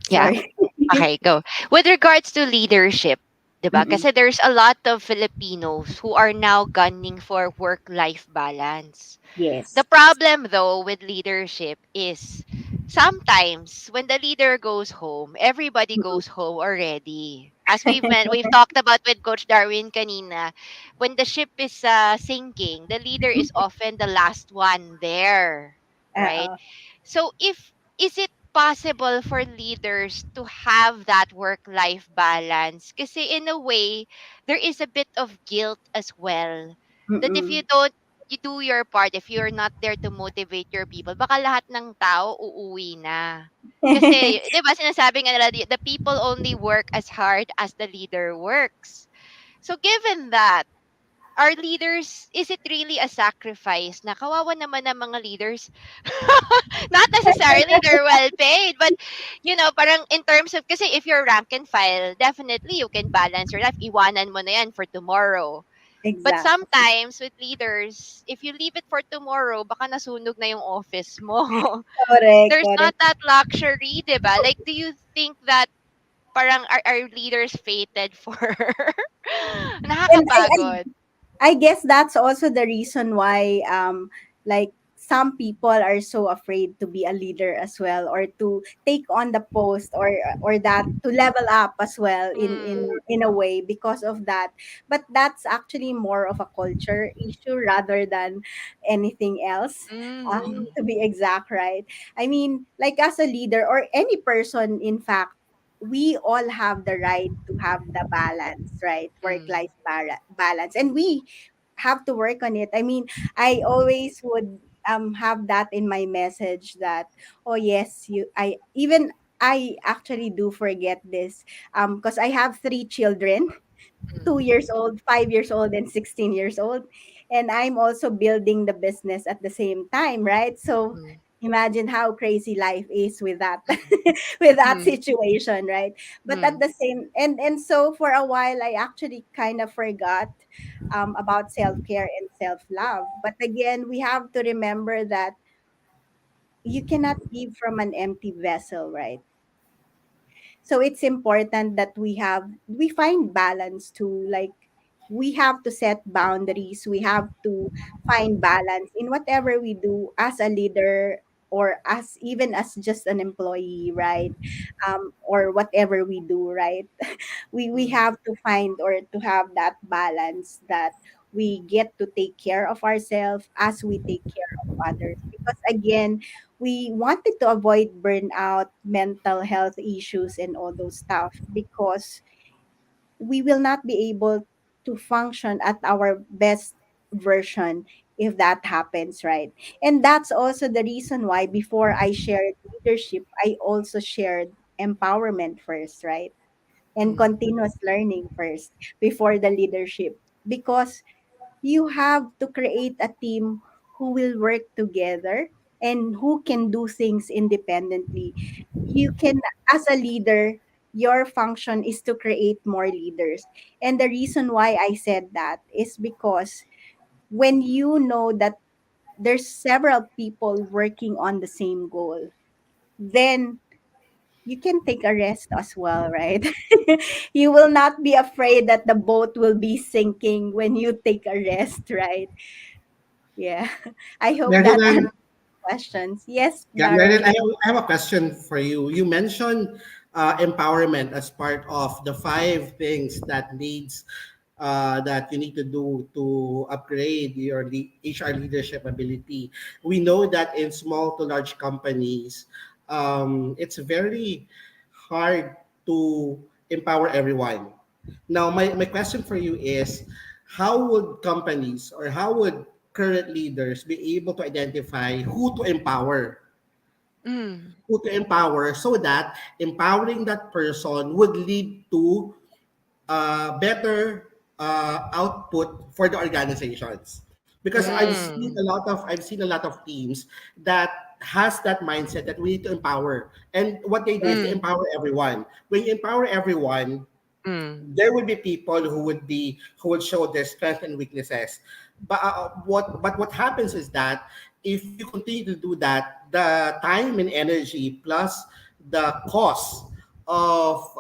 yeah. sorry. Okay, go. With regards to leadership, 'di ba? Mm-mm. Kasi there's a lot of Filipinos who are now gunning for work-life balance. The Yes. problem though with leadership is sometimes when the leader goes home, everybody Mm-mm. goes home already. As we've talked about with Coach Darwin kanina, when the ship is sinking, the leader is often the last one there, right? Uh, So if is it possible for leaders to have that work life balance? Kasi in a way, there is a bit of guilt as well that if you mm-mm. don't you do your part, if you're not there to motivate your people, baka lahat ng tao uuwi na. Kasi, di ba, sinasabi nga nila, the people only work as hard as the leader works. So, given that, our leaders, is it really a sacrifice na kawawa naman ng mga leaders? Not necessarily they're well paid, but, parang in terms of, kasi if you're rank and file, definitely you can balance your life. Iwanan mo na yan for tomorrow. But Exactly. sometimes with leaders, if you leave it for tomorrow, baka nasunog na yung office mo. Correct, There's not correct. that luxury, 'di ba? Like, do you think that parang are leaders fated for And I nakakapagod? I guess that's also the reason why like some people are so afraid to be a leader as well, or to take on the post, or that to level up as well Mm. in a way because of that. But that's actually more of a culture issue rather than anything else, Mm. to be exact, right? I mean, like as a leader or any person, in fact, we all have the right to have the balance, right? Work Mm. life balance. And we have to work on it. I mean, I always would have that in my message that, oh yes, I actually do forget this, because I have three children, Mm. 2 years old, 5 years old, and 16 years old. And I'm also building the business at the same time, right? So Mm. imagine how crazy life is with that with that Mm. situation, right? But at Mm. the same, and so for a while I actually kind of forgot about self-care and self-love. But again, we have to remember that you cannot give from an empty vessel, right? So it's important that we find balance too. Like, we have to set boundaries, we have to find balance in whatever we do as a leader, or as even as just an employee, right? Or whatever we do, right? We Mm. have to find or to have that balance, that we get to take care of ourselves as we take care of others, because again, we wanted to avoid burnout, mental health issues, and all those stuff, because we will not be able to function at our best version if that happens, right? And that's also the reason why before I shared leadership, I also shared empowerment first, right? And Mm. continuous learning first before the leadership, because you have to create a team who will work together and who can do things independently. You can, as a leader, your function is to create more leaders. And the reason why I said that is because when you know that there's several people working on the same goal, then you can take a rest as well, right? You will not be afraid that the boat will be sinking when you take a rest, right? Yeah. I hope that Marylen, answers questions. Yes, yeah, Marilyn, Darwin. I have a question for you. You mentioned empowerment as part of the five things that needs that you need to do to upgrade your HR leadership ability. We know that in small to large companies, it's very hard to empower everyone. Now, my question for you is, how would companies or how would current leaders be able to identify Mm. who to empower so that empowering that person would lead to better output for the organizations, because Mm. I've seen a lot of teams that has that mindset that we need to empower, and what they do is to Mm. empower everyone. When you empower everyone, Mm. there would be people who would show their strengths and weaknesses. But what happens is that if you continue to do that, the time and energy plus the cost of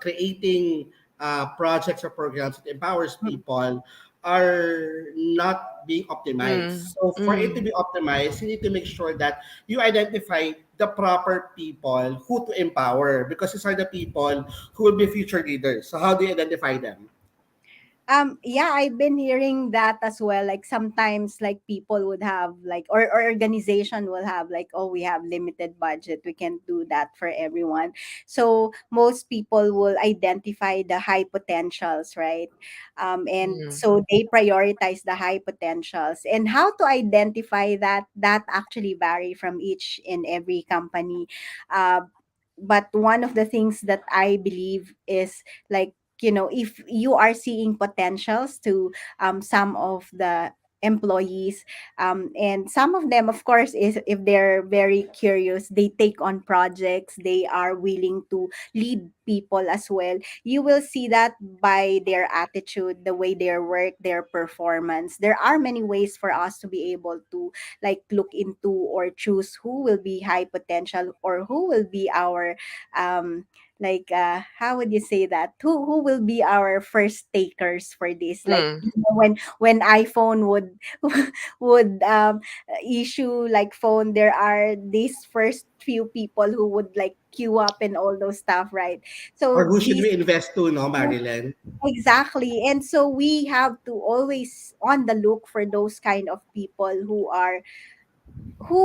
creating projects or programs that empowers people are not being Mm. optimized. So for it to Mm. be optimized, you need to make sure that you identify the proper people who to empower, because these are the people who will be future leaders. So how do you identify them? Yeah, I've been hearing that as well. Like sometimes like people would have like, or organization will have like, oh, we have limited budget. We can't do that for everyone. So most people will identify the high potentials, right? And Mm. so they prioritize the high potentials. And how to identify that actually vary from each and every company. But one of the things that I believe is like, if you are seeing potentials to some of the employees, and some of them, of course, is if they're very curious, they take on projects, they are willing to lead people as well. You will see that by their attitude, the way they work, their performance. There are many ways for us to be able to like look into or choose who will be high potential or who will be our um like how would you say that, who will be our first takers for this, like Mm. when iPhone would would issue like phone, there are these first few people who would like queue up and all those stuff, right? Or So who should these we invest to, no, Marilyn? exactly, and so we have to always on the look for those kind of people who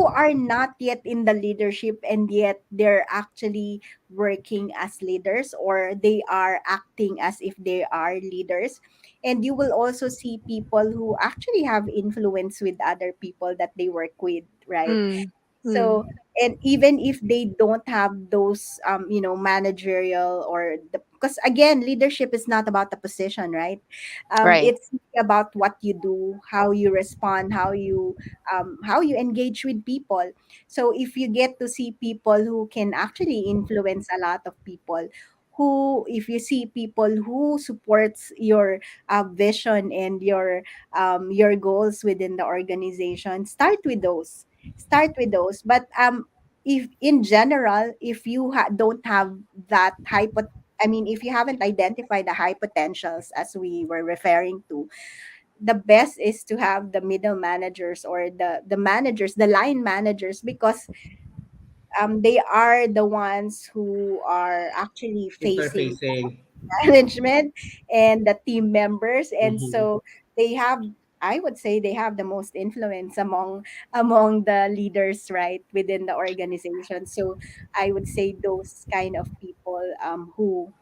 are not yet in the leadership, and yet they're actually working as leaders, or they are acting as if they are leaders. And you will also see people who actually have influence with other people that they work with, right? Mm. So, and even if they don't have those managerial, or the, because again, leadership is not about the position, right? Right. It's about what you do, how you respond, how you engage with people. So if you get to see people who can actually influence a lot of people, who, if you see people who supports your vision and your goals within the organization, start with those. But if in general, if you don't have that I mean, if you haven't identified the high potentials as we were referring to, the best is to have the middle managers, or the managers, the line managers, because they are the ones who are actually facing Interfacing. management and the team members. And Mhm. so they have, I would say, they have the most influence among the leaders, right, within the organization. So I would say those kind of people who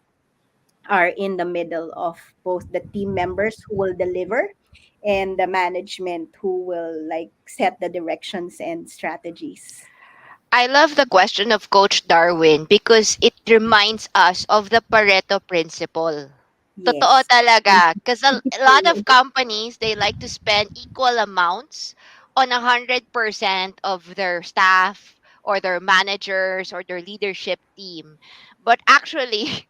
are in the middle of both the team members who will deliver and the management who will like set the directions and strategies. I love the question of Coach Darwin because it reminds us of the Pareto principle. Totoo Yes. talaga. Because a lot of companies, they like to spend equal amounts on 100% of their staff or their managers or their leadership team. But actually,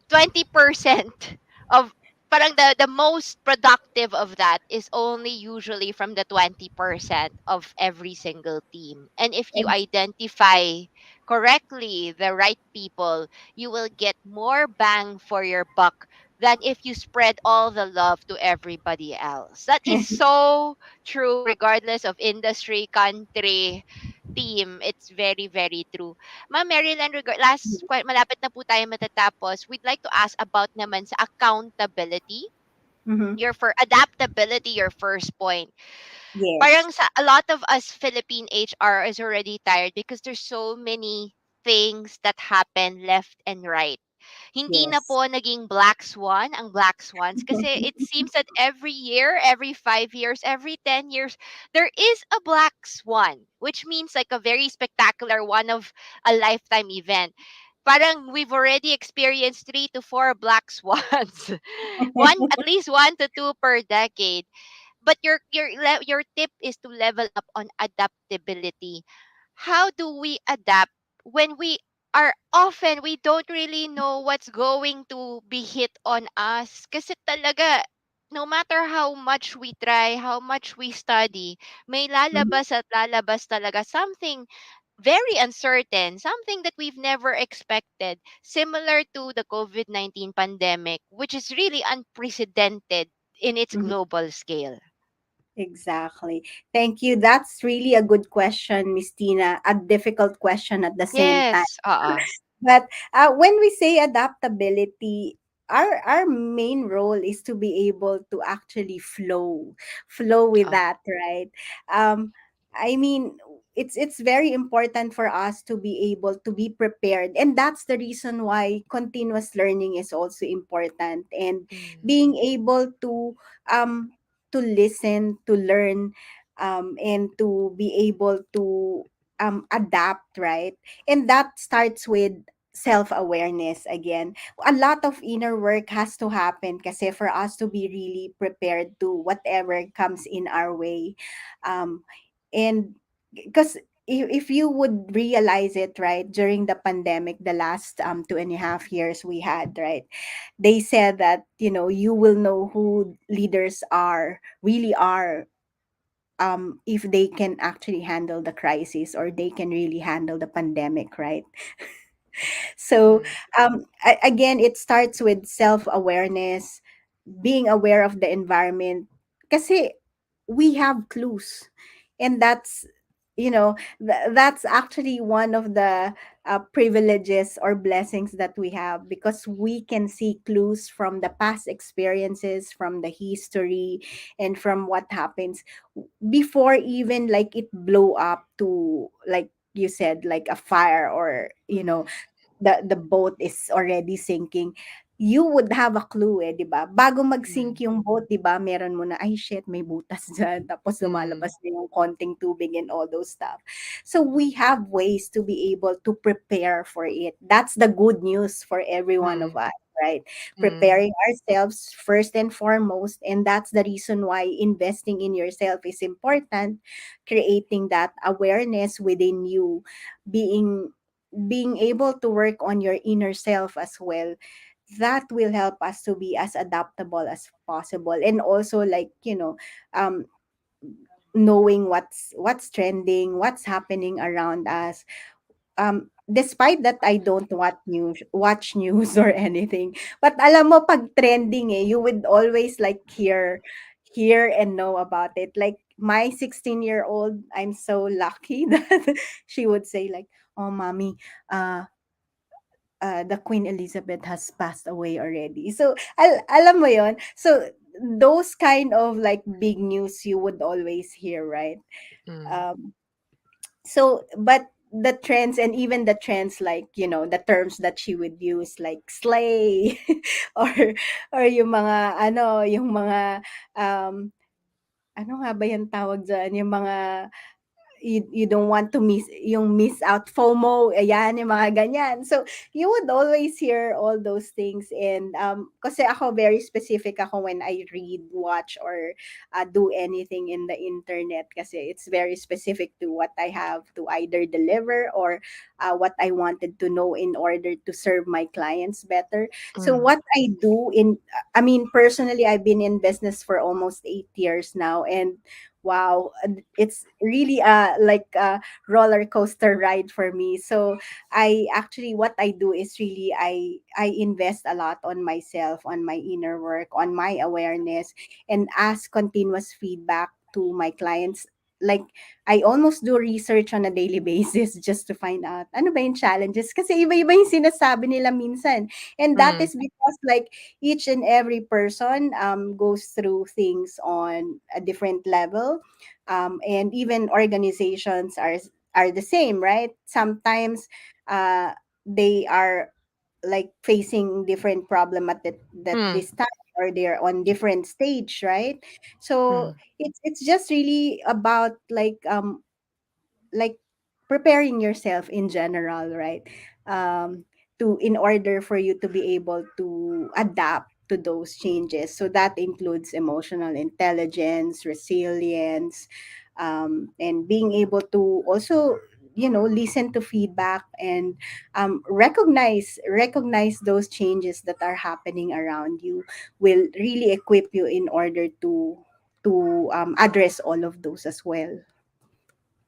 20% of parang the most productive of that is only usually from the 20% of every single team. And if you Ex- identify correctly the right people, you will get more bang for your buck than if you spread all the love to everybody else. That is so true regardless of industry, country, team. It's very, very true. Ma'am Marylen, last, quite malapit na po tayo matatapos. We'd like to ask about naman sa accountability. Mhm. Your for adaptability, your first point. Yes. Parang sa a lot of us Philippine HR is already tired because there's so many things that happen left and right. Hindi na Yes. po naging black swan ang black swans kasi it seems that every year, every 5 years, every 10 years, there is a black swan, which means like a very spectacular one of a lifetime event. Parang we've already experienced 3 to 4 black swans. One, at least 1 to 2 per decade. But your tip is to level up on adaptability. How do we adapt when we are often we don't really know what's going to be hit on us? Kasi talaga, no matter how much we try, how much we study, may Mhm. lalabas at lalabas talaga something very uncertain, something that we've never expected, similar to the COVID-19 pandemic, which is really unprecedented in its Mhm. global scale. Exactly. Thank you. That's really a good question, Miss Tina. A difficult question at the same time. Yes, But when we say adaptability, our main role is to be able to actually flow with uh, that, right? I mean, it's very important for us to be able to be prepared, and that's the reason why continuous learning is also important, and mm, being able um to listen, to learn, and to be able to adapt, right? And that starts with self-awareness again. A lot of inner work has to happen kasi for us to be really prepared to whatever comes in our way. And because if you would realize it, right, during the pandemic, the last 2.5 years we had, right, they said that you will know who leaders are really are, if they can actually handle the crisis, or they can really handle the pandemic, right? So Mm. again, it starts with self-awareness, being aware of the environment. Kasi we have clues. And that's, that's actually one of the privileges or blessings that we have, because we can see clues from the past experiences, from the history, and from what happens before even like it blow up to, like you said, like a fire, or Mm. the boat is already sinking. You would have a clue, eh, 'di ba? Bago Mm. mag-sink yung boat, 'di ba, meron mo na, "Ay shit, may butas diyan." Tapos Mm. lumalabas na yung konting tubig and all those stuff. So we have ways to be able to prepare for it. That's the good news for every one of Mm. us, right? Mm. Preparing ourselves first and foremost, and that's the reason why investing in yourself is important. Creating that awareness within you, being able to work on your inner self as well, that will help us to be as adaptable as possible. And also, like, um knowing what's trending, what's happening around us. Despite that I don't watch news or anything, but alam mo, pag trending, eh, you would always like hear and know about it. Like my 16-year-old, I'm so lucky that she would say like, "Oh mommy, uh the Queen Elizabeth has passed away already." So alam mo yon, so those kind of like big news you would always hear, right? Mm. um so but the trends, and even the trends, like, the terms that she would use, like slay, or yung mga yung mga ano nga ba yung tawag dyan, yung mga you don't want to miss out, FOMO, ayan, yung mga ganyan. So, you would always hear all those things. And kasi ako, very specific ako when I read, watch, or do anything in the internet, kasi it's very specific to what I have to either deliver, or what I wanted to know in order to serve my clients better. So, Mm. what I do I mean, personally, I've been in business for almost 8 years now, and wow, it's really like a roller coaster ride for me. So I actually, what I do is really, I invest a lot on myself, on my inner work, on my awareness, and ask continuous feedback to my clients. Like, I almost do research on a daily basis just to find out ano ba yung challenges, kasi iba-iba yung sinasabi nila minsan. And that Mm. is because, like, each and every person goes through things on a different level, and even organizations are the same, right? Sometimes uh, they are like facing different problem that Mm. this time, or they're on different stage, right? So Mm. it's just really about like preparing yourself in general, right? um to In order for you to be able to adapt to those changes. So that includes emotional intelligence, resilience, and being able to also, listen to feedback, and recognize those changes that are happening around you, will really equip you in order to address all of those as well.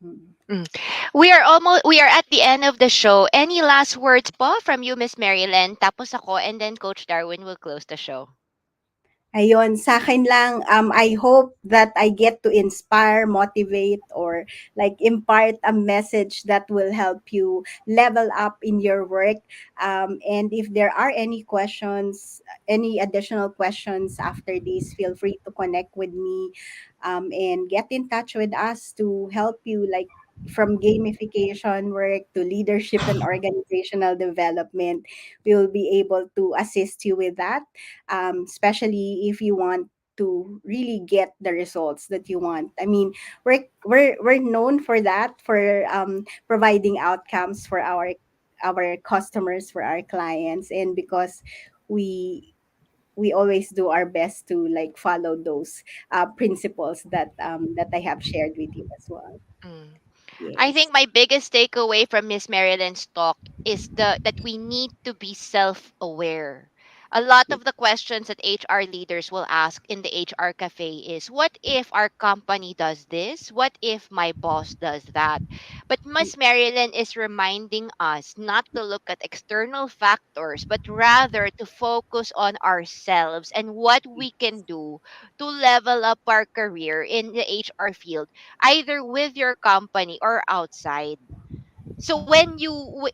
Mm. Mm. We are at the end of the show. Any last words po from you, Miss Marylen? Tapos ako, and then Coach Darwin will close the show. Ayun, sa'kin lang, I hope that I get to inspire, motivate, or like impart a message that will help you level up in your work. And if there are any questions, any additional questions after this, feel free to connect with me, and get in touch with us to help you, like, from gamification work to leadership and organizational development. We will be able to assist you with that, especially if you want to really get the results that you want. I mean, we're known for that, for providing outcomes for our customers, for our clients, and because we we always do our best to like follow those principles that I have shared with you as well. Mm. I Yes. think my biggest takeaway from Miss Maryland's talk is that we need to be self-aware. A lot of the questions that HR leaders will ask in the HR cafe is, what if our company does this? What if my boss does that? But Miss Marilyn is reminding us not to look at external factors, but rather to focus on ourselves and what we can do to level up our career in the HR field, either with your company or outside. So when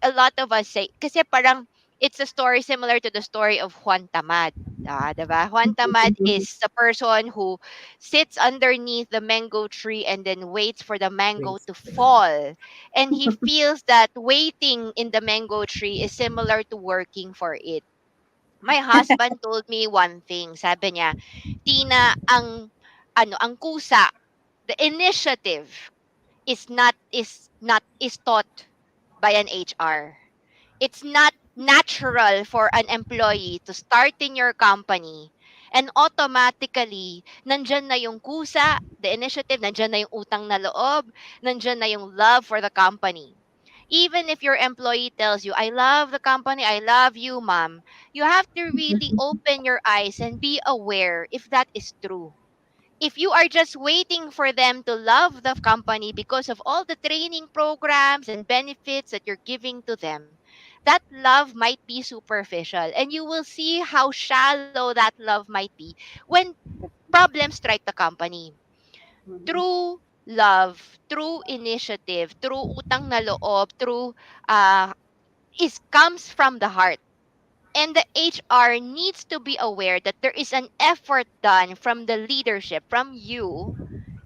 a lot of us say, kasi parang it's a story similar to the story of Juan Tamad. Diba? Juan Tamad is the person who sits underneath the mango tree and then waits for the mango Thanks. to fall. And he feels that waiting in the mango tree is similar to working for it. My husband told me one thing. Sabi niya, Tina, ang kusa, the initiative is taught by an HR. It's not natural for an employee to start in your company and automatically nandyan na yung kusa, the initiative, nandyan na yung utang na loob, nandyan na yung love for the company. Even if your employee tells you, I love the company, I love you, ma'am, you have to really open your eyes and be aware if that is true. If you are just waiting for them to love the company because of all the training programs and benefits that you're giving to them, that love might be superficial. And you will see how shallow that love might be when problems strike the company. Mhm. True love, true initiative, true utang na loob, true uh, is comes from the heart. And the HR needs to be aware that there is an effort done from the leadership, from you,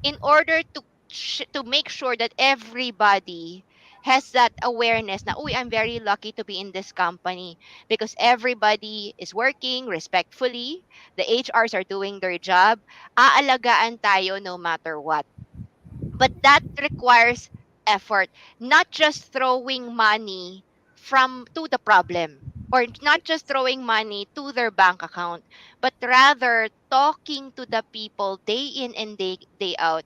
in order to make sure that everybody has that awareness na, uy, I'm very lucky to be in this company because everybody is working respectfully, the HRs are doing their job, aalagaan tayo no matter what. But that requires effort, not just throwing money from to the problem, or not just throwing money to their bank account, but rather talking to the people day in and day out,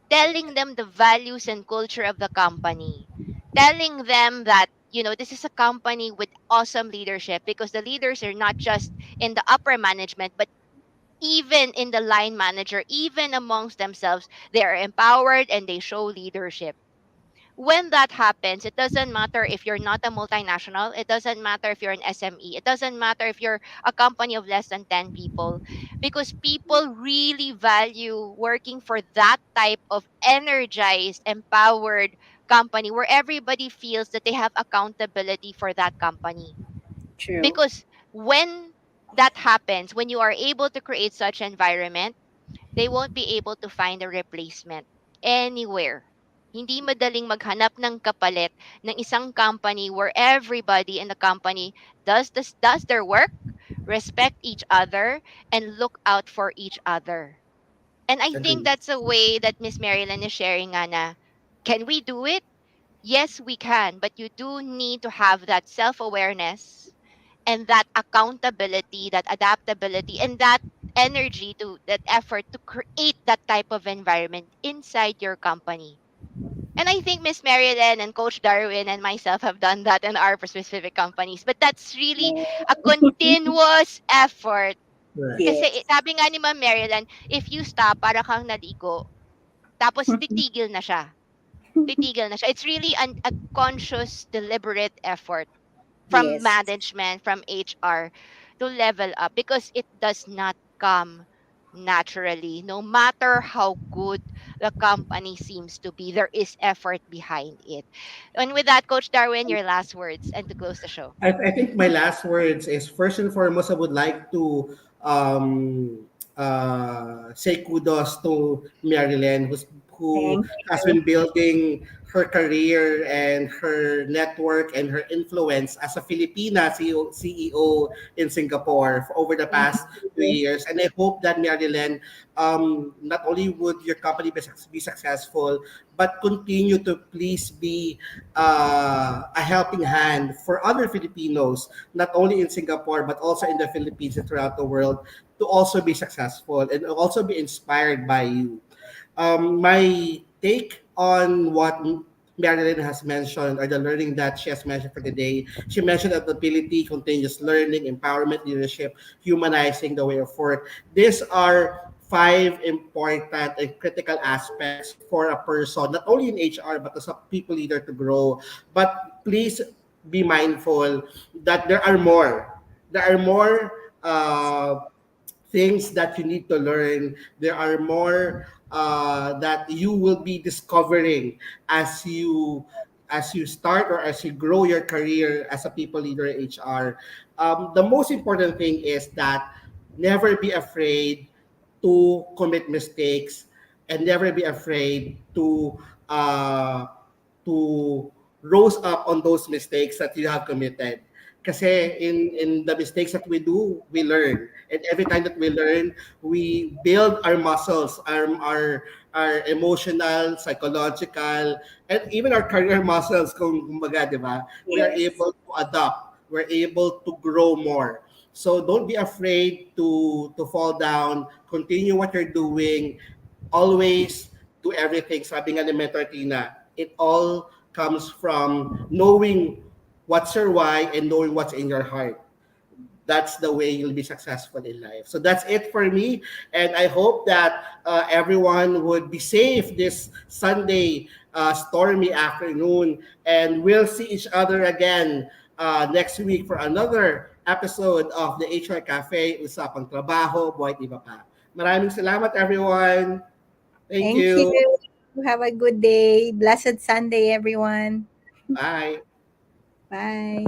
telling them the values and culture of the company, telling them that, this is a company with awesome leadership because the leaders are not just in the upper management, but even in the line manager, even amongst themselves, they are empowered and they show leadership. When that happens, it doesn't matter if you're not a multinational, it doesn't matter if you're an SME, it doesn't matter if you're a company of less than 10 people, because people really value working for that type of energized, empowered company where everybody feels that they have accountability for that company. True. Because when that happens, when you are able to create such environment, they won't be able to find a replacement anywhere. Hindi madaling maghanap ng kapalit ng isang company where everybody in the company does their work, respect each other, and look out for each other. And I think Agree. that's a way that Miss Maryland is sharing, Anna. Can we do it? Yes, we can, but you do need to have that self-awareness and that accountability, that adaptability, and that energy, to that effort to create that type of environment inside your company. And I think Miss Marilyn and Coach Darwin and myself have done that in our specific companies. But that's really a continuous effort. Right. Kasi Yes. sabi nga ni Ma'am Marilyn, if you stop, para kang naligo, tapos titigil na siya. Titigil na siya. It's really a conscious, deliberate effort from Yes. management, from HR, to level up because it does not come naturally. No matter how good the company seems to be, there is effort behind it. And with that, Coach Darwin, your last words and to close the show. I think my last words is, first and foremost, I would like to say kudos to Marylen, who Thank has you. been building her career and her network and her influence as a Filipina CEO in Singapore for over the Thank past few you. years. And I hope that, Marylen, not only would your company be successful, but continue to please be a helping hand for other Filipinos, not only in Singapore, but also in the Philippines and throughout the world, to also be successful and also be inspired by you. My take on what Marylen has mentioned, or the learning that she has mentioned for today. She mentioned adaptability, continuous learning, empowerment, leadership, humanizing the way of work. These are five important and critical aspects for a person, not only in HR, but as a people leader to grow. But please be mindful that there are more. There are more things that you need to learn. There are more that you will be discovering as you start or as you grow your career as a people leader in HR. The most important thing is that never be afraid to commit mistakes and never be afraid uh, to rose up on those mistakes that you have committed. Kasi in the mistakes that we do, we learn. And every time that we learn, we build our muscles, our emotional, psychological, and even our career muscles, kung kumbaga, di ba? We are Yes. able to adapt. We're able to grow more. So don't be afraid to fall down. Continue what you're doing. Always do everything. Sabi nga ni Mentor Tina, it all comes from knowing what's your why and knowing what's in your heart. That's the way you'll be successful in life. So that's it for me. And I hope that everyone would be safe this Sunday, stormy afternoon. And we'll see each other again next week for another episode of the HR Cafe, Usapang Trabaho, Buhay Iba Pa. Maraming salamat, everyone. Thank Thank you. you. Have a good day. Blessed Sunday, everyone. Bye. Bye.